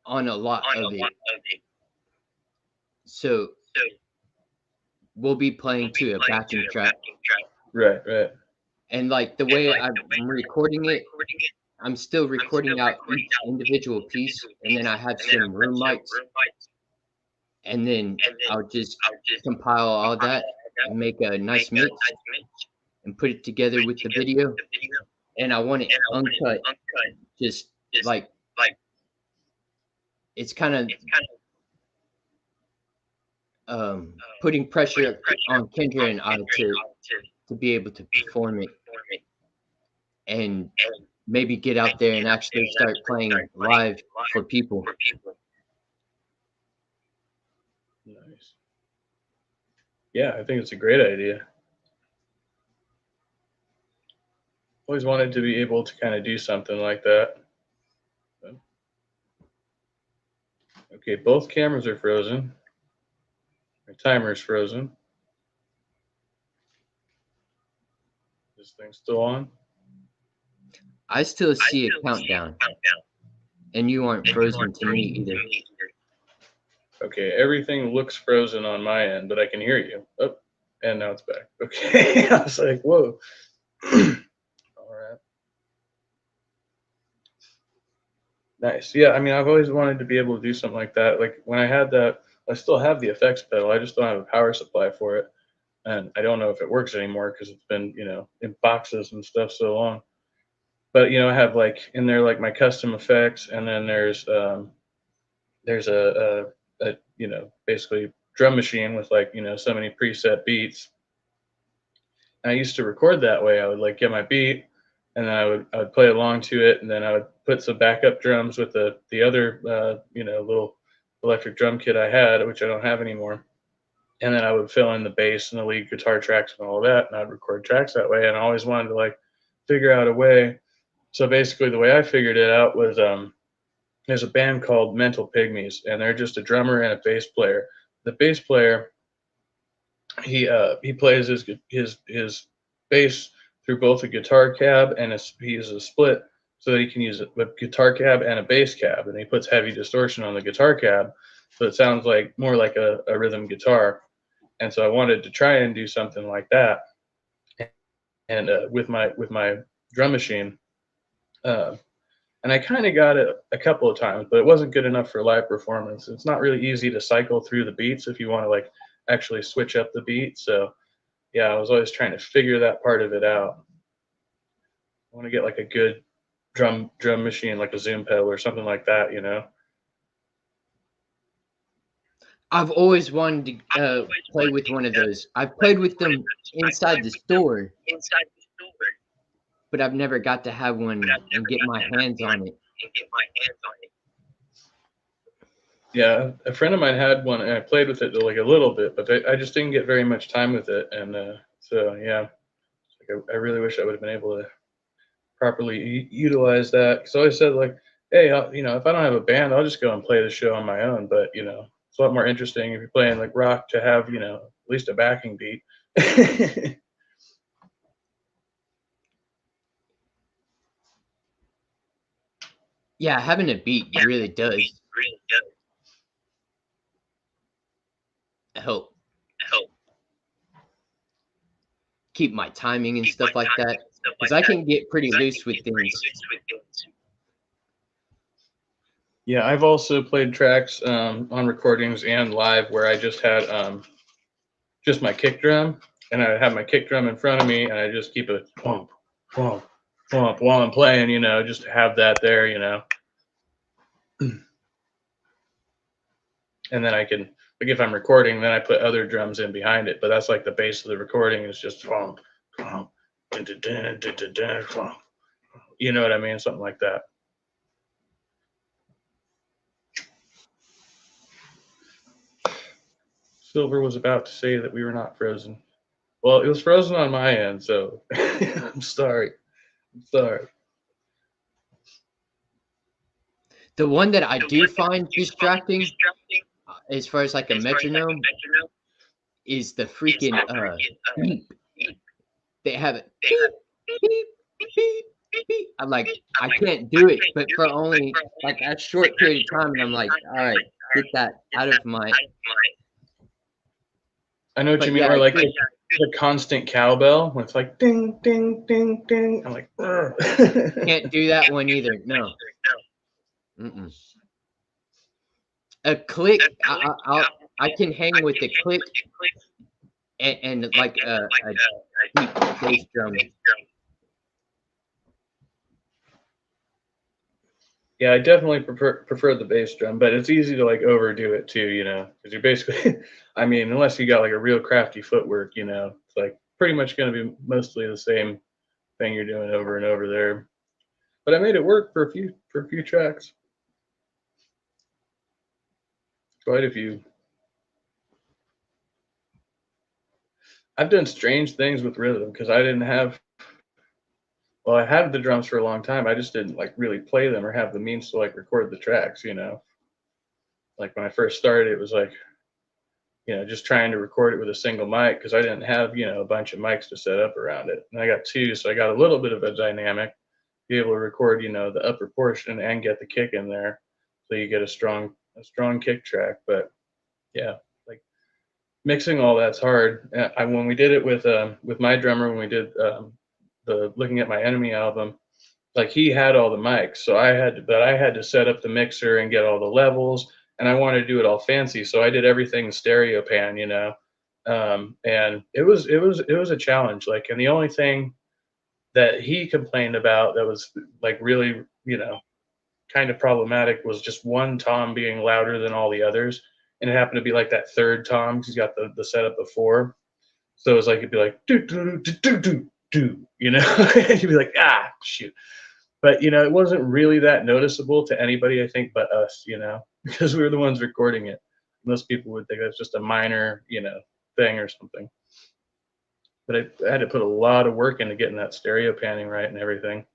on a lot of it. So we'll be playing to a backing track. Right. And like the way I'm recording it, I'm still recording out each individual piece, and then I have some room mics, and then I'll just compile all that and make a nice mix and put it together with the video. And I want it uncut, just like it's kind of putting pressure on Kendra and I to be able to perform it and maybe get out there and actually start playing live for people. Nice. Yeah, I think it's a great idea. Always wanted to be able to kind of do something like that. Okay, both cameras are frozen. My timer's frozen. This thing's still on? I still see a countdown, and you aren't frozen to me either. Okay, everything looks frozen on my end, but I can hear you. Oh, and now it's back. Okay, I was like, whoa. All right. Nice. Yeah, I mean, I've always wanted to be able to do something like that. Like when I had that, I still have the effects pedal. I just don't have a power supply for it. And I don't know if it works anymore because it's been, in boxes and stuff so long. But, I have like in there like my custom effects, and then there's a basically drum machine with like, so many preset beats. And I used to record that way. I would like get my beat, and then I would play along to it, and then I would put some backup drums with the other little electric drum kit I had, which I don't have anymore. And then I would fill in the bass and the lead guitar tracks and all that, and I'd record tracks that way. And I always wanted to like figure out a way. So basically, the way I figured it out was there's a band called Mental Pygmies, and they're just a drummer and a bass player. The bass player, he plays his bass through both a guitar cab and he uses a split so that he can use a guitar cab and a bass cab, and he puts heavy distortion on the guitar cab so it sounds like more like a rhythm guitar. And so I wanted to try and do something like that, and with my drum machine, and I kind of got it a couple of times, but it wasn't good enough for live performance. It's not really easy to cycle through the beats if you want to like actually switch up the beat. So yeah, I was always trying to figure that part of it out. I want to get like a good drum machine, like a Zoom pedal or something like that, I've always wanted to play with one of those. I've played with them inside the store, but I've never got to have one and get my hands on it. Yeah, a friend of mine had one, and I played with it like a little bit, but I just didn't get very much time with it. And so yeah, I really wish I would have been able to properly utilize that. So I said like, hey, if I don't have a band, I'll just go and play the show on my own. But it's a lot more interesting if you're playing like rock to have at least a backing beat. Yeah, having a beat really does help keep my timing and stuff like that, because I can get pretty loose with things. Yeah, I've also played tracks on recordings and live where I just had just my kick drum, and I have my kick drum in front of me, and I just keep it thwomp, thwomp, thwomp while I'm playing, just to have that there, And then I can, like if I'm recording, then I put other drums in behind it. But that's like the base of the recording is just you know what I mean? Something like that. Silver was about to say that we were not frozen. Well, it was frozen on my end, so I'm sorry. I'm sorry. The one that I do find distracting, as far as like a metronome, is the freaking beep. They have it beep, beep, beep, beep. I'm like, I can't do it, but for only like a short period of time, and I'm like, all right, get that out of my. I know what But you mean, yeah, or like the constant cowbell when it's like ding, ding, ding, ding. I'm like, can't do that one either. No. Mm-mm. A click, I can hang with the click and like a deep bass drum. Yeah, I definitely prefer the bass drum, but it's easy to like overdo it too, you know, because you're basically, I mean, unless you got like a real crafty footwork, you know, it's like pretty much going to be mostly the same thing you're doing over and over there. But I made it work for a few tracks, quite a few. I've done strange things with rhythm because I didn't have. Well, I had the drums for a long time. I just didn't like really play them or have the means to like record the tracks, you know. Like when I first started, it was like, you know, just trying to record it with a single mic because I didn't have, you know, a bunch of mics to set up around it. And I got two, so I got a little bit of a dynamic, be able to record, you know, the upper portion and get the kick in there, so you get a strong kick track. But yeah, like mixing all that's hard. When we did it with my drummer, when we did the Looking at My Enemy album, like he had all the mics, so I had to set up the mixer and get all the levels, and I wanted to do it all fancy, so I did everything in stereo pan, you know. And it was a challenge. Like, and the only thing that he complained about that was like really, you know, kind of problematic was just one tom being louder than all the others, and it happened to be like that third tom because he's got the setup before. So it was like it'd be like do do do do do do, you know, and you'd be like, ah, shoot. But you know, it wasn't really that noticeable to anybody, I think, but us, you know, because we were the ones recording it. Most people would think that's just a minor, you know, thing or something. But I had to put a lot of work into getting that stereo panning right and everything.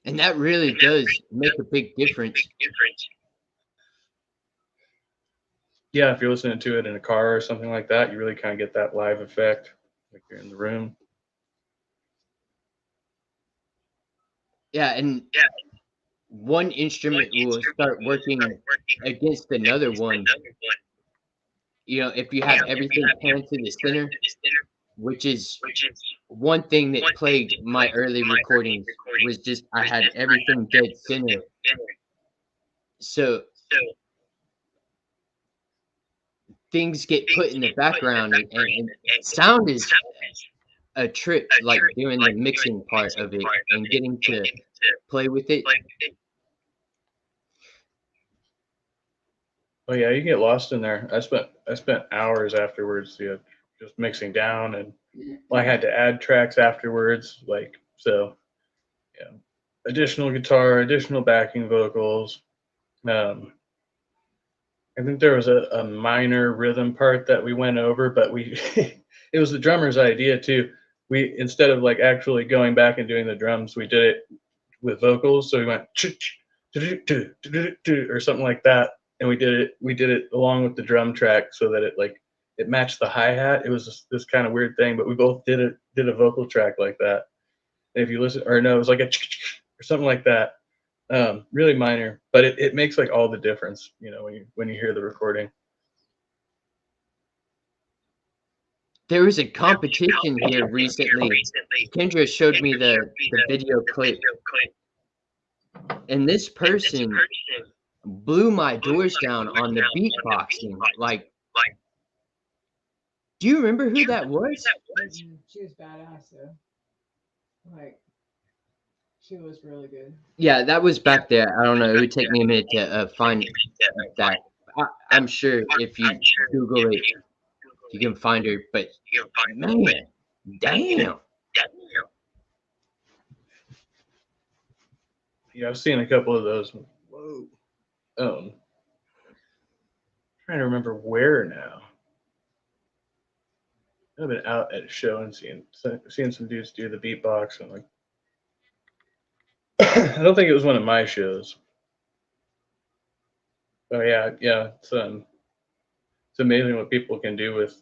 And that really does make a big difference. Yeah, if you're listening to it in a car or something like that, you really kind of get that live effect, like you're in the room. Yeah, and one instrument will start working against another one. You know, if you have everything panned to the center, which is one thing that plagued my early recordings, was just I had everything dead center. So things get put in the background, and sound is a trip, like doing the mixing part of it and getting to play with it. Oh yeah, you get lost in there. I spent hours afterwards, you know, just mixing down, and I had to add tracks afterwards, like so. Yeah, additional guitar, additional backing vocals. Um, I think there was a minor rhythm part that we went over, but we it was the drummer's idea too. We, instead of like actually going back and doing the drums, we did it with vocals. So we went or something like that, and we did it along with the drum track so that it matched the hi-hat. It was this kind of weird thing, but we both did a vocal track like that. And if you listen, or no, it was like a or something like that. Really minor, but it makes like all the difference, you know, when you hear the recording. There was a competition here recently. Kendra showed me the video clip, and this person blew my doors down on the beatboxing. Like, do you remember who that was? She was badass though. Like, She was really good. Yeah, that was back there. I don't know. It would take me a minute to find that. I'm sure if you Google it, you can find her. But man, damn. Yeah, I've seen a couple of those. Whoa. Trying to remember where now. I've been out at a show and seeing some dudes do the beatbox and like. I don't think it was one of my shows. Oh yeah, yeah. It's amazing what people can do with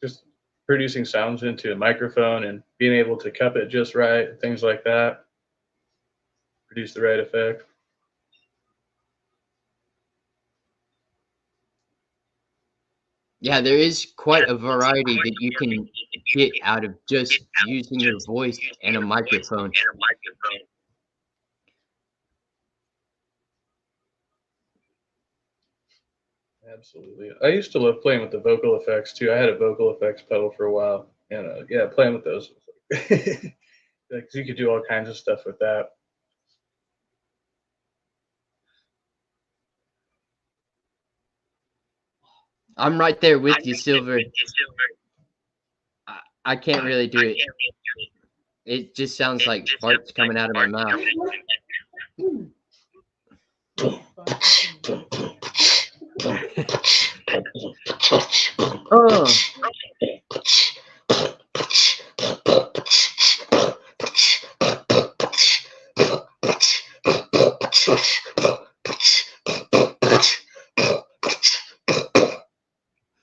just producing sounds into a microphone and being able to cup it just right, things like that. Produce the right effect. Yeah, there is quite a variety that you can get out of just using your voice and a microphone. Absolutely. I used to love playing with the vocal effects too. I had a vocal effects pedal for a while, and yeah, playing with those. Like, you could do all kinds of stuff with that. I'm right there with you, Silver. I can't really do it. It just sounds like farts coming out of my mouth. Oh.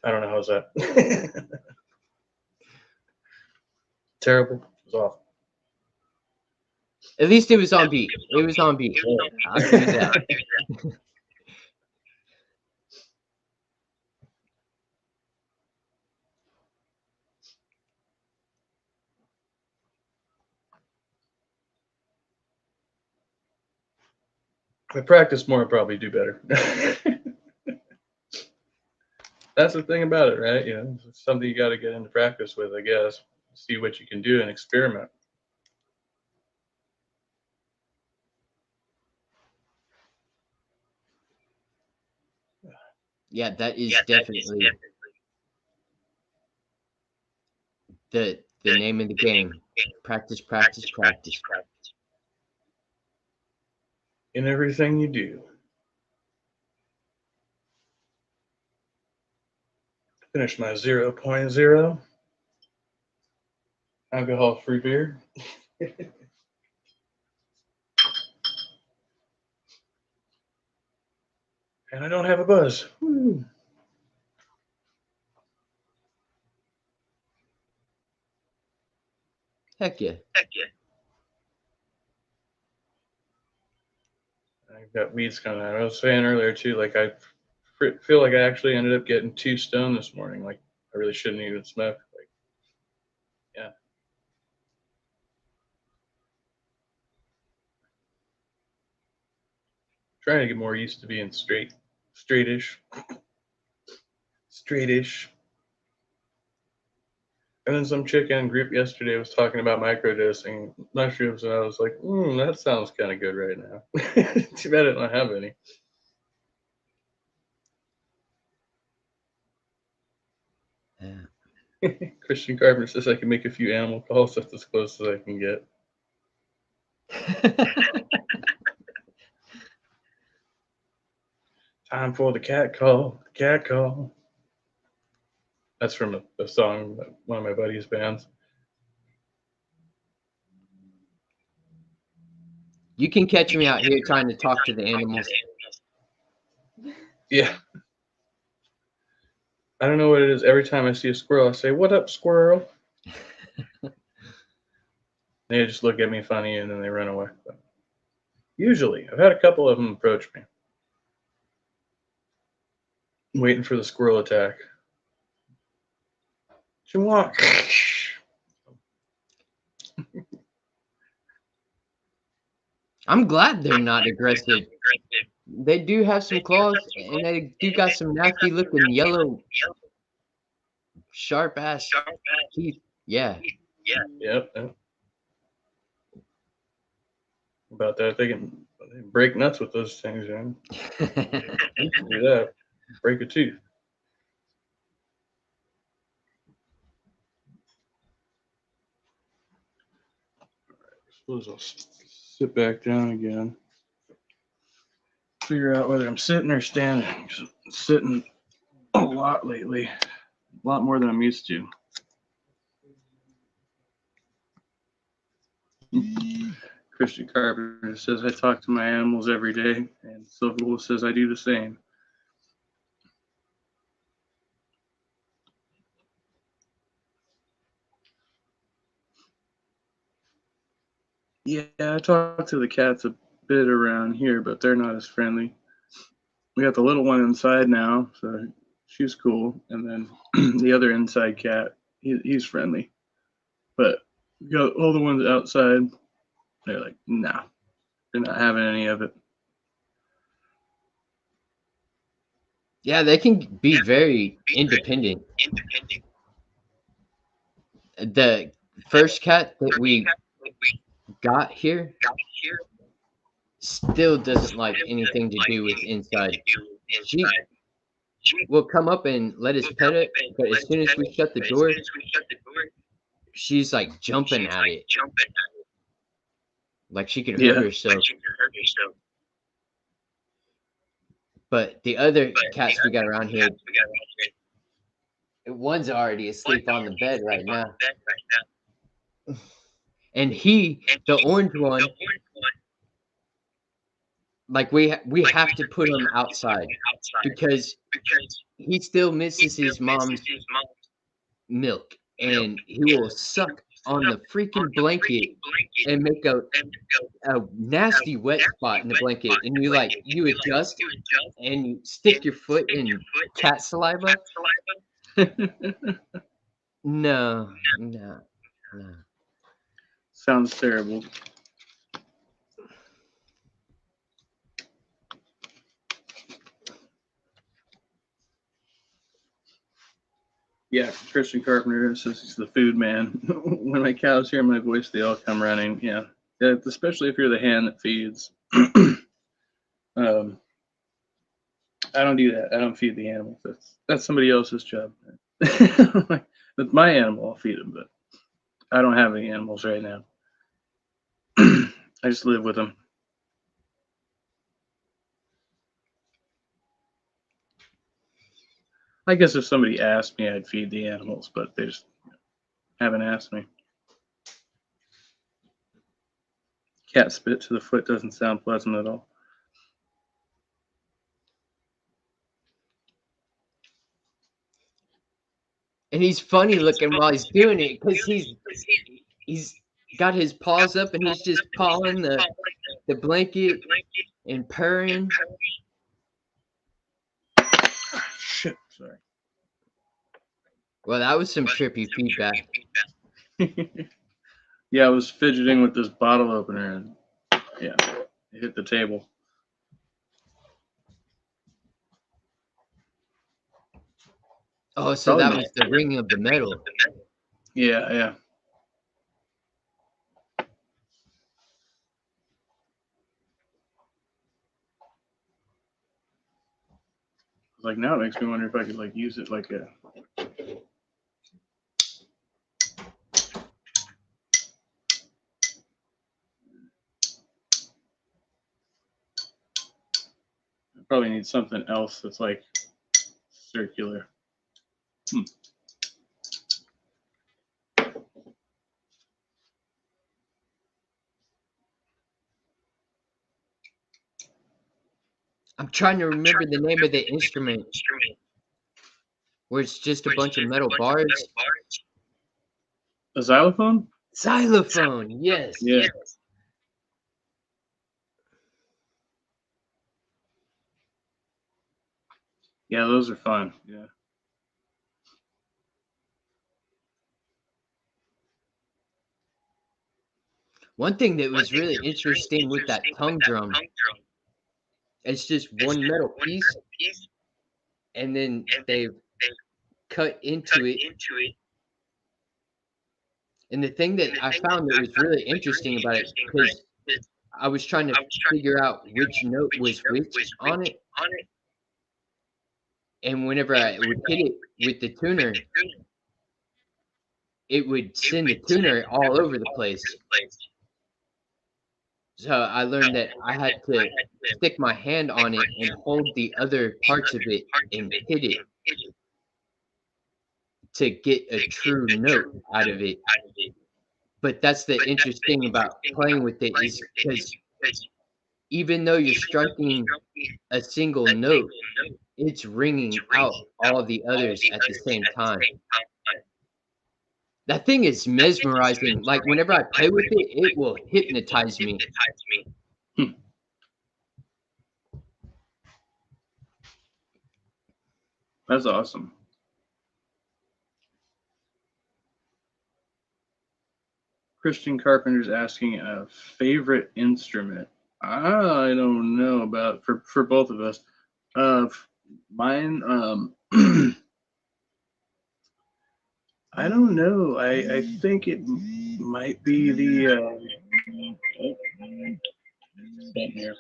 I don't know how's that. Terrible. It was awful. At least it was on beat. It was on beat. I'll give you that. If I practice more, I'll probably do better. That's the thing about it, right? It's something you got to get into practice with, I guess. See what you can do and experiment. Yeah, that is definitely the name of the game. Practice, practice, practice. In everything you do. Finish my 0.0 alcohol-free beer. And I don't have a buzz. Woo. Heck yeah. I've got weeds coming out. I was saying earlier too, like I feel like I actually ended up getting too stoned this morning. Like I really shouldn't even smoke. Like, yeah. Trying to get more used to being straightish. And then some chick in group yesterday was talking about microdosing mushrooms, and I was like, that sounds kind of good right now. Too bad I don't have any. Yeah. Christian Carpenter says I can make a few animal calls. That's as close as I can get. Time for the cat call. The cat call. That's from a song by one of my buddy's bands. You can catch me out here trying to talk to the animals. Yeah. I don't know what it is. Every time I see a squirrel, I say, "What up, squirrel?" They just look at me funny and then they run away. But usually, I've had a couple of them approach me. I'm waiting for the squirrel attack. What you want? I'm glad they're not aggressive. They do have some claws, and they do got some nasty looking yellow, sharp ass teeth. Yeah. Yep. about that. They can break nuts with those things, man. You can do that. Break a tooth. I suppose I'll sit back down again. Figure out whether I'm sitting or standing. I'm sitting a lot lately. A lot more than I'm used to. Christian Carpenter says I talk to my animals every day, and Silver Wolf says I do the same. Yeah, I talk to the cats a bit around here, but they're not as friendly. We got the little one inside now, so she's cool, and then the other inside cat, he's friendly. But we got all the ones outside. They're like, nah, they're not having any of it. Yeah, they can be very independent. The first cat that we got here still doesn't like anything to do with inside. She will come up and let us pet it, but as soon as we shut the door, she's like jumping at it. Like she could hurt herself. But the other cats we got around here, one's already asleep on the bed right now. And the orange one, like we have to put him outside because he still misses his mom's milk, and he will suck on the freaking blanket and make a nasty wet spot in the blanket, and you adjust and you stick your foot in cat saliva. No. Sounds terrible. Yeah, Christian Carpenter says he's the food man. When my cows hear my voice, they all come running. Yeah, especially if you're the hand that feeds. I don't do that. I don't feed the animals. That's somebody else's job. With my animal, I'll feed them, but I don't have any animals right now. I just live with them. I guess if somebody asked me, I'd feed the animals, but they just haven't asked me. Cat spit to the foot doesn't sound pleasant at all. And he's funny looking while he's doing it because he's got his paws up and he's just pawing the blanket and purring. Shit, sorry. Well, that was some trippy feedback. Yeah, I was fidgeting with this bottle opener and yeah, it hit the table. Oh, so Probably that was the ringing of the metal. Yeah. Like now it makes me wonder if I could like use it like a I probably need something else that's like circular. I'm trying to remember the name of the instrument where it's just a bunch of metal bars. A xylophone? Xylophone, yes. Yeah. Yeah, those are fun. Yeah. One thing that was really interesting with that tongue drum, it's just one metal piece, and then they've cut into it. And the thing that I found that was really interesting about it, because I was trying to figure out which note was which on it, and whenever I would hit it with the tuner, it would send the tuner all over the place. So I learned that I had to stick my hand on it and hold the other parts of it and hit it to get a true note out of it. But that's the interesting about playing with it is because even though you're striking a single note, it's ringing out all the others at the same time. That thing is mesmerizing. Like whenever I play with it, it will hypnotize me. That's awesome. Christian Carpenter's asking a favorite instrument. I don't know about for both of us. Mine, I don't know. I think it might be the. Here.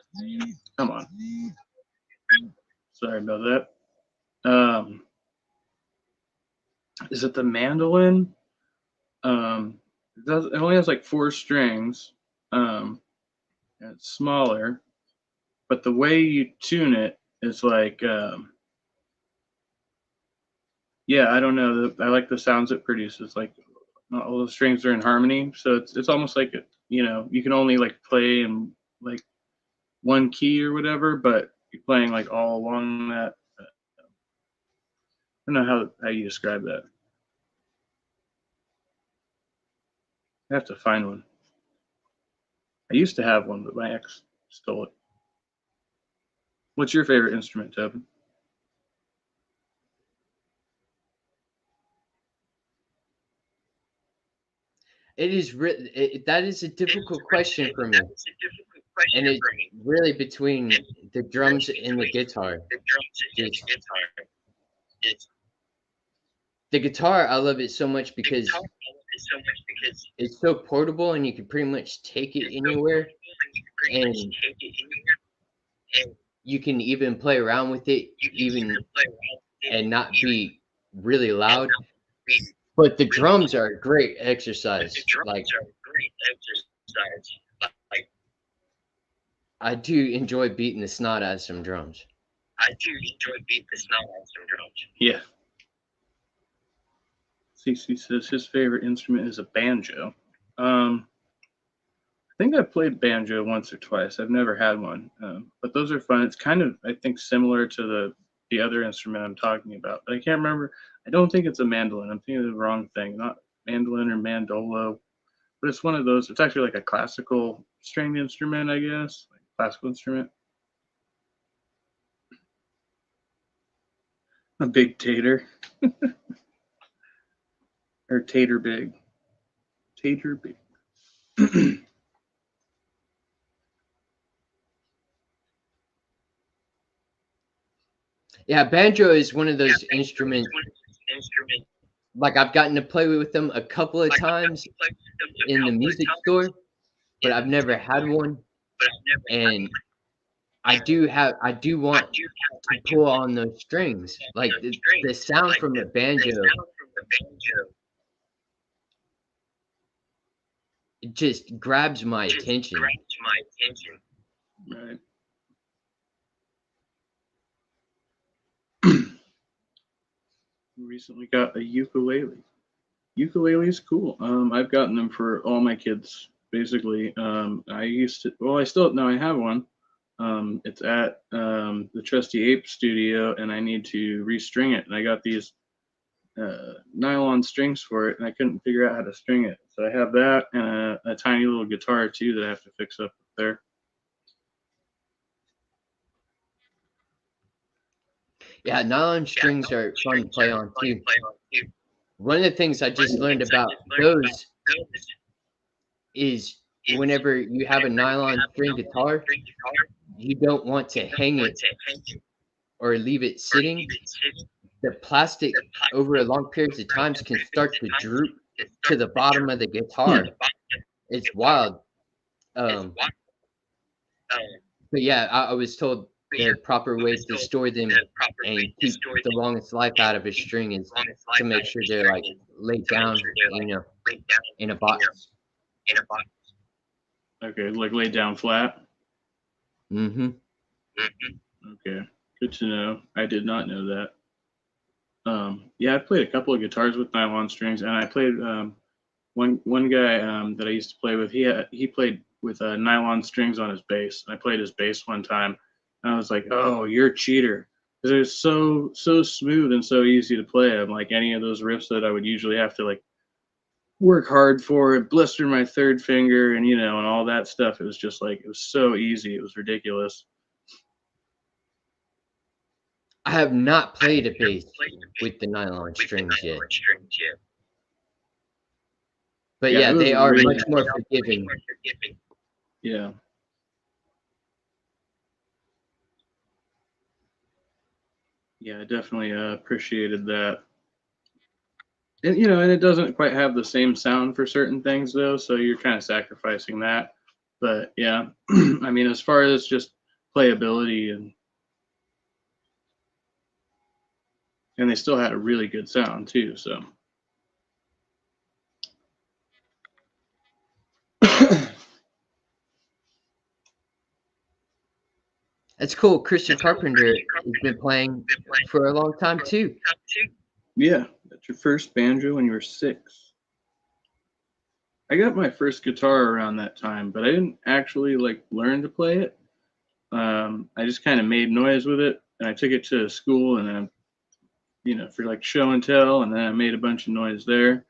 Come on. Sorry about that. Is it the mandolin? It only has like 4 strings. And it's smaller, but the way you tune it is like, yeah, I don't know. I like the sounds it produces. Like all the strings are in harmony, so it's almost like you can only like play in like one key or whatever, but you're playing like all along that. I don't know how you describe that. I have to find one. I used to have one, but my ex stole it. What's your favorite instrument, Tevin? It is that is a difficult question for me, and it's really between the drums and the guitar. The guitar, I love it so much because it's so portable and you can pretty much take it anywhere, and you can even play around with it even and not be really loud. But the drums are a great exercise. Like I do enjoy beating the snot out of some drums. Yeah. CC says his favorite instrument is a banjo. I think I've played banjo once or twice. I've never had one, but those are fun. It's kind of, I think, similar to the other instrument I'm talking about, but I can't remember. I don't think it's a mandolin. I'm thinking of the wrong thing. Not mandolin or mandolo, but it's one of those. It's actually like a classical stringed instrument, I guess, like classical instrument. A big tater. Or tater big. Tater big. Yeah, banjo is one of those instruments. Like I've gotten to play with them a couple of times in the music store, but I've never had one. And I do want to pull on those strings. Like the sound from the banjo, it just grabs my attention. Right. Recently got a ukulele. Ukulele is cool. I've gotten them for all my kids, basically. I have one. It's at the Trusty Ape studio, and I need to restring it. And I got these nylon strings for it, and I couldn't figure out how to string it. So I have that and a tiny little guitar too that I have to fix up there. Yeah, nylon strings are fun to play on too. One of the things I just learned about those is whenever you have a nylon string guitar, you don't want to hang it or leave it sitting. The plastic over a long periods of times can start to droop to the bottom of the guitar. It's wild. But yeah, I was told the proper way to store them and keep the longest life out of a string is to make sure they're like laid down, in a box. Okay, like laid down flat. Mm-hmm. Okay, good to know. I did not know that. Yeah, I played a couple of guitars with nylon strings, and I played one guy that I used to play with. He played with nylon strings on his bass. I played his bass one time, and I was like, "Oh, you're a cheater," because it was so smooth and so easy to play. I'm like any of those riffs that I would usually have to like work hard for, blister my third finger, and and all that stuff. It was just like it was so easy. It was ridiculous. I have not played a bass with the nylon strings yet. But Yeah, yeah, it was they are really- much more forgiving. Yeah. Yeah, I definitely appreciated that. And it doesn't quite have the same sound for certain things though, so you're kind of sacrificing that. But yeah, I mean, as far as just playability and they still had a really good sound too, so. It's cool. Christian Carpenter has been playing for a long time too. Yeah, that's your first banjo when you were 6. I got my first guitar around that time, but I didn't actually like learn to play it. I just kind of made noise with it, and I took it to school, and then for like show and tell, and then I made a bunch of noise there,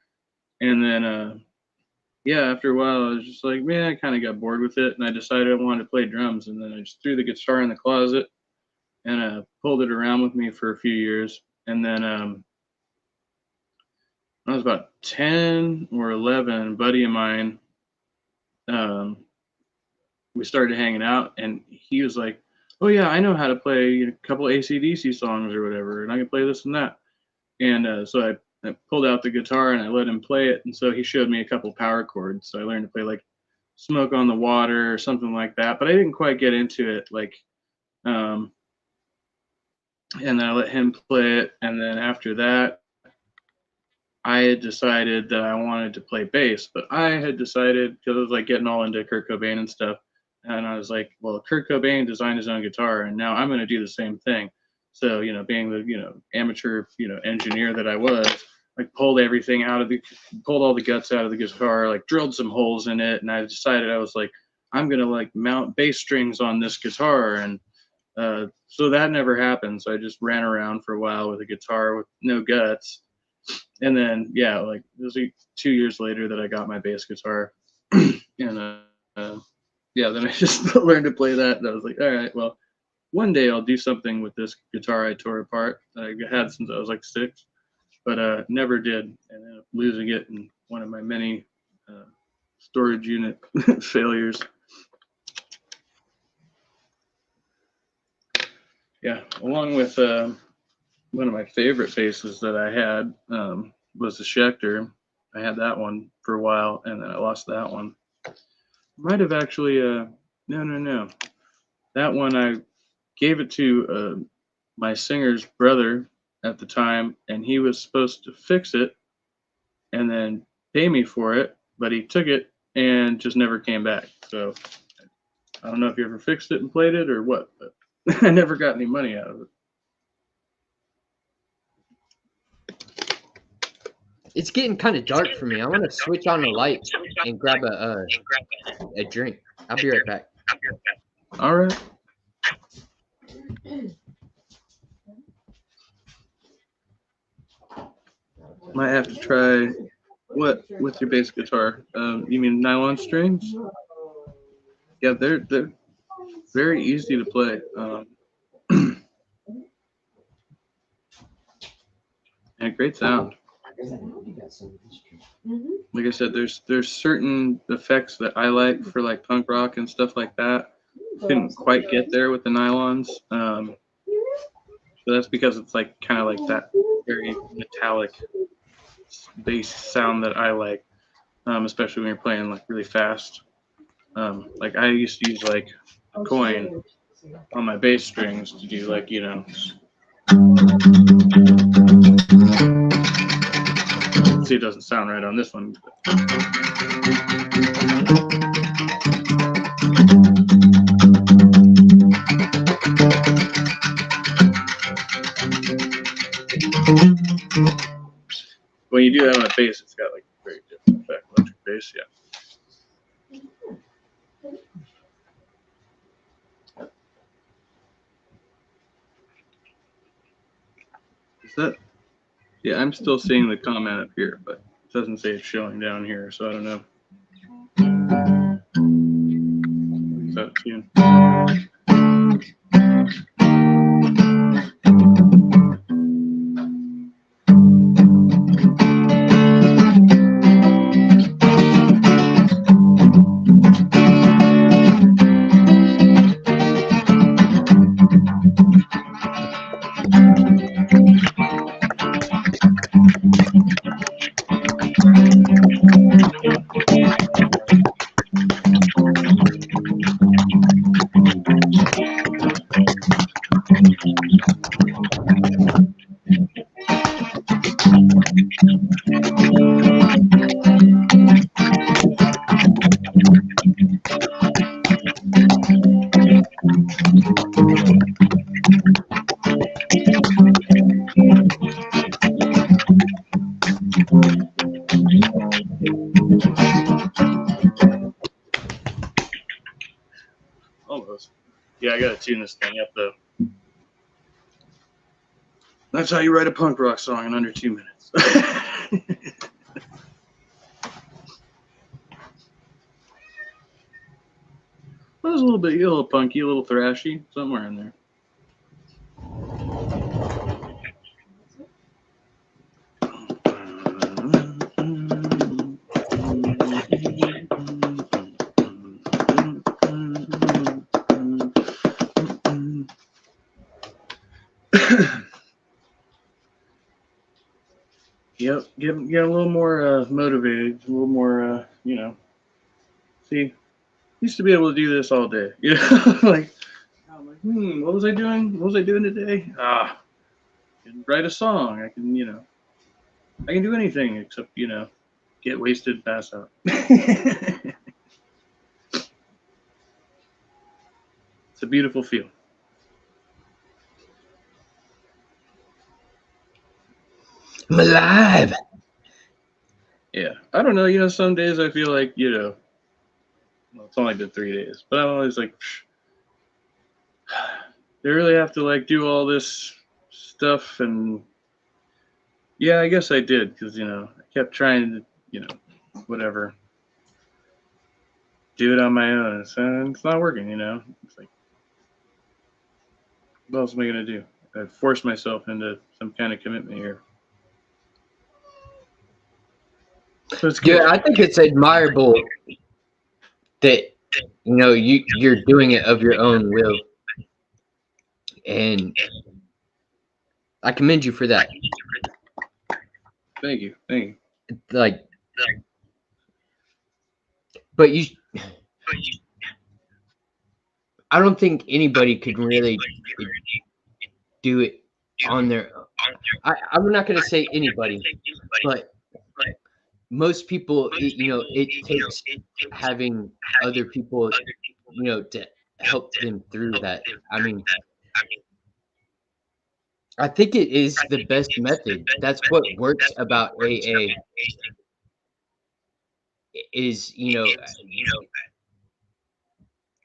and then yeah, after a while, I was just like, man, I kind of got bored with it, and I decided I wanted to play drums, and then I just threw the guitar in the closet and pulled it around with me for a few years, and then when I was about 10 or 11, a buddy of mine, we started hanging out, and he was like, oh yeah, I know how to play a couple AC/DC songs or whatever, and I can play this and that. And so I pulled out the guitar and I let him play it, and so he showed me a couple power chords. So I learned to play like Smoke on the Water or something like that, but I didn't quite get into it. And then I let him play it, and then after that, I had decided that I wanted to play bass, but I had decided, because I was like getting all into Kurt Cobain and stuff, and I was like, well, Kurt Cobain designed his own guitar, and now I'm going to do the same thing. So, being the, amateur, engineer that I was, like pulled all the guts out of the guitar, like drilled some holes in it. And I decided I was like, I'm going to like mount bass strings on this guitar. And so that never happened. So I just ran around for a while with a guitar with no guts. And then, yeah, like it was like 2 years later that I got my bass guitar. And yeah, then I just learned to play that. And I was like, all right, well, one day I'll do something with this guitar I tore apart that I had since I was like 6, but never did, and ended up losing it in one of my many storage unit failures. Yeah, along with one of my favorite basses that I had was the Schecter. I had that one for a while, and then I lost that one. Might have actually, no. That one I gave it to my singer's brother at the time, and he was supposed to fix it and then pay me for it, but he took it and just never came back. So I don't know if he ever fixed it and played it or what, but I never got any money out of it. It's getting kind of dark for me. I want to switch on the lights and grab a drink. I'll be right back. All right. Might have to try what with your bass guitar. You mean nylon strings? Yeah, they're very easy to play. And a great sound. Like I said, there's certain effects that I like for like punk rock and stuff like that. Couldn't quite get there with the nylons. So that's because it's like kind of like that very metallic bass sound that I like, especially when you're playing like really fast. Like I used to use like a coin on my bass strings to do like, you know. See, it doesn't sound right on this one. When you do that on a bass, it's got like a very different effect. Electric bass, yeah. Is that? Yeah, I'm still seeing the comment up here, but it doesn't say it's showing down here, so I don't know. Is that a tune? Almost. Yeah, I gotta tune this thing up though. That's how you write a punk rock song in under 2 minutes. That was a little punky, a little thrashy, somewhere in there. Yep, get a little more motivated, a little more, you know. See, used to be able to do this all day, you know, like, what was I doing? What was I doing today? I can write a song. I can, you know, I can do anything except, you know, get wasted, pass out. It's a beautiful feel. I'm alive. Yeah, I don't know. You know, some days I feel like, you know, well, it's only been 3 days, but I'm always like, they really have to like do all this stuff, and yeah, I guess I did because, you know, I kept trying to, you know, whatever, do it on my own, and it's not working. You know, it's like, what else am I gonna do? I forced myself into some kind of commitment here. So it's good. Yeah, I think it's admirable that, you know, you're doing it of your own will, and I commend you for that. Thank you. Like, but I don't think anybody could really do it on their own. I'm not going to say anybody, but most people, you know, it takes having other people, you know, to help them through that. I mean, I think it is the best method. That's what works about AA is, you know,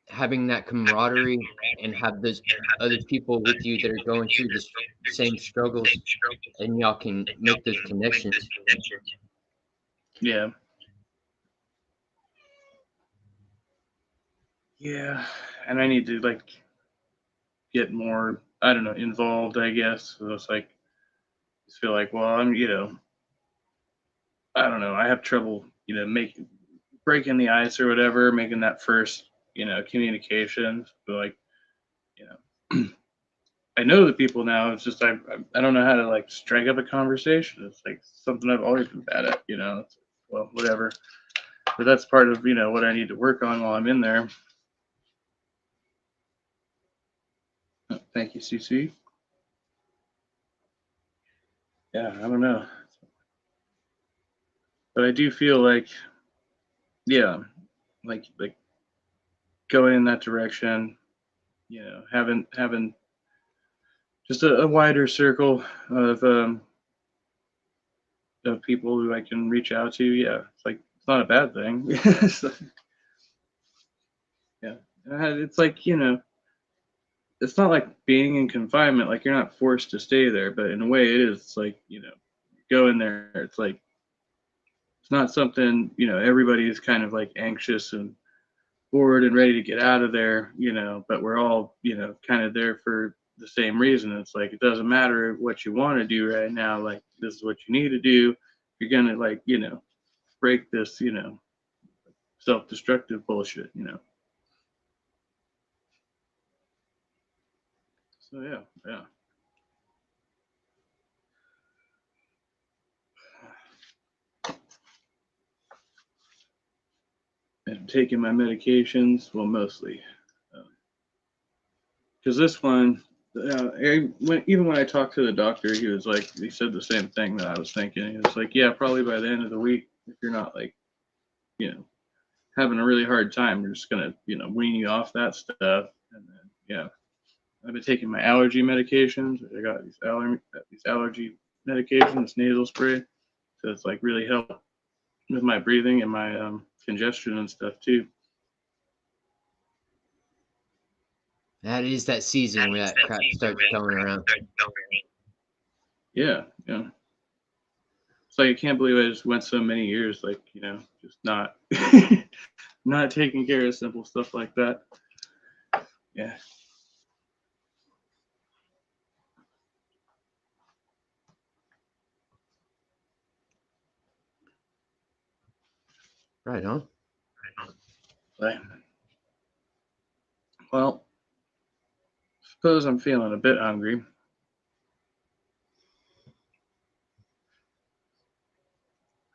having that camaraderie and have those other people with you that are going through the same struggles, and y'all can make those connections. Yeah. Yeah, and I need to like get more, I don't know, involved, I guess. So it's like, just feel like, well, I'm, you know, I don't know, I have trouble, you know, breaking the ice or whatever, making that first, you know, communication. But like, you know, I know the people now. It's just I don't know how to like strike up a conversation. It's like something I've always been bad at, you know. It's, well, whatever. But that's part of, you know, what I need to work on while I'm in there. Thank you, CC. Yeah, I don't know. But I do feel like, yeah, like going in that direction, you know, having just a wider circle of people who I can reach out to. Yeah, it's not a bad thing. So, yeah, it's like, you know, it's not like being in confinement. Like you're not forced to stay there, but in a way it is. It's like, you know, go in there. It's like it's not something, you know, everybody is kind of like anxious and bored and ready to get out of there, you know, but we're all, you know, kind of there for the same reason. It's like it doesn't matter what you want to do right now, like this is what you need to do. You're gonna, like, you know, break this, you know, self-destructive bullshit, you know. So yeah. And taking my medications, well, mostly. Because this one, even when I talked to the doctor, he said the same thing that I was thinking. He was like, yeah, probably by the end of the week, if you're not, like, you know, having a really hard time, we're just gonna, you know, wean you off that stuff. And then, yeah, I've been taking my allergy medications. I got these allergy medications, this nasal spray. So it's like really helped with my breathing and my congestion and stuff too. That is that season where that crap starts coming around. Yeah. It's like I can't believe I just went so many years, like, you know, just not not taking care of simple stuff like that. Yeah. Right on. Right. Well, suppose I'm feeling a bit hungry.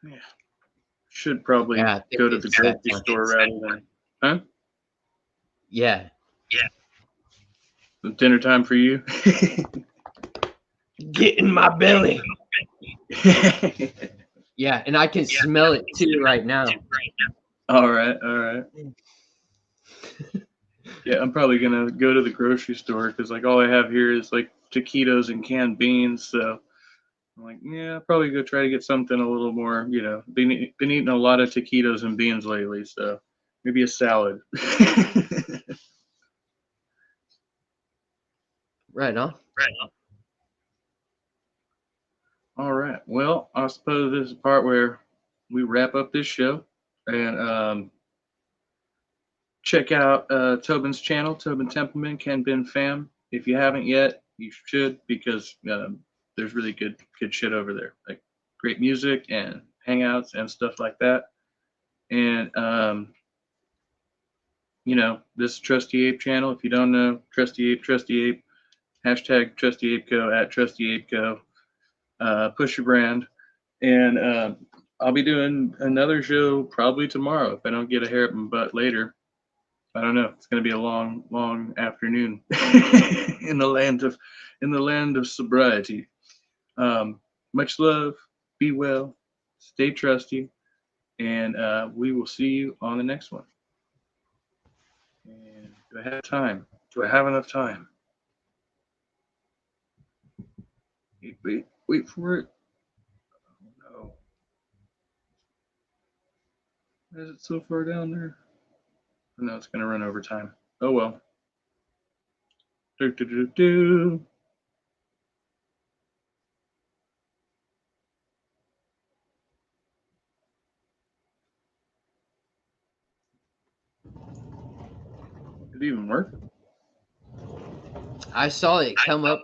Yeah. Should probably Yeah, I think go to the it's that grocery time. store rather than, huh? Yeah. Dinner time for you? Get in my belly. Yeah, and I can smell it too right now. All right. Yeah, I'm probably gonna go to the grocery store because like all I have here is like taquitos and canned beans. So I'm like, yeah, I'll probably go try to get something a little more. You know, been eating a lot of taquitos and beans lately, so maybe a salad. Right on. All right. Well, I suppose this is the part where we wrap up this show and check out Tobin's channel, Tobin Templeman, Ken Bin Fam. If you haven't yet, you should because there's really good shit over there, like great music and hangouts and stuff like that. And you know, this Trusty Ape channel. If you don't know, Trusty Ape, hashtag Trusty Ape Co at Trusty Ape Co. Push your brand, and I'll be doing another show probably tomorrow if I don't get a hair up my butt later. I don't know. It's going to be a long afternoon in the land of sobriety. Much love. Be well. Stay trusty, and we will see you on the next one. And do I have time? Do I have enough time? Wait for it. Oh no. Why is it so far down there? I know it's going to run over time. Oh well. Do. Did it even work? I saw it come up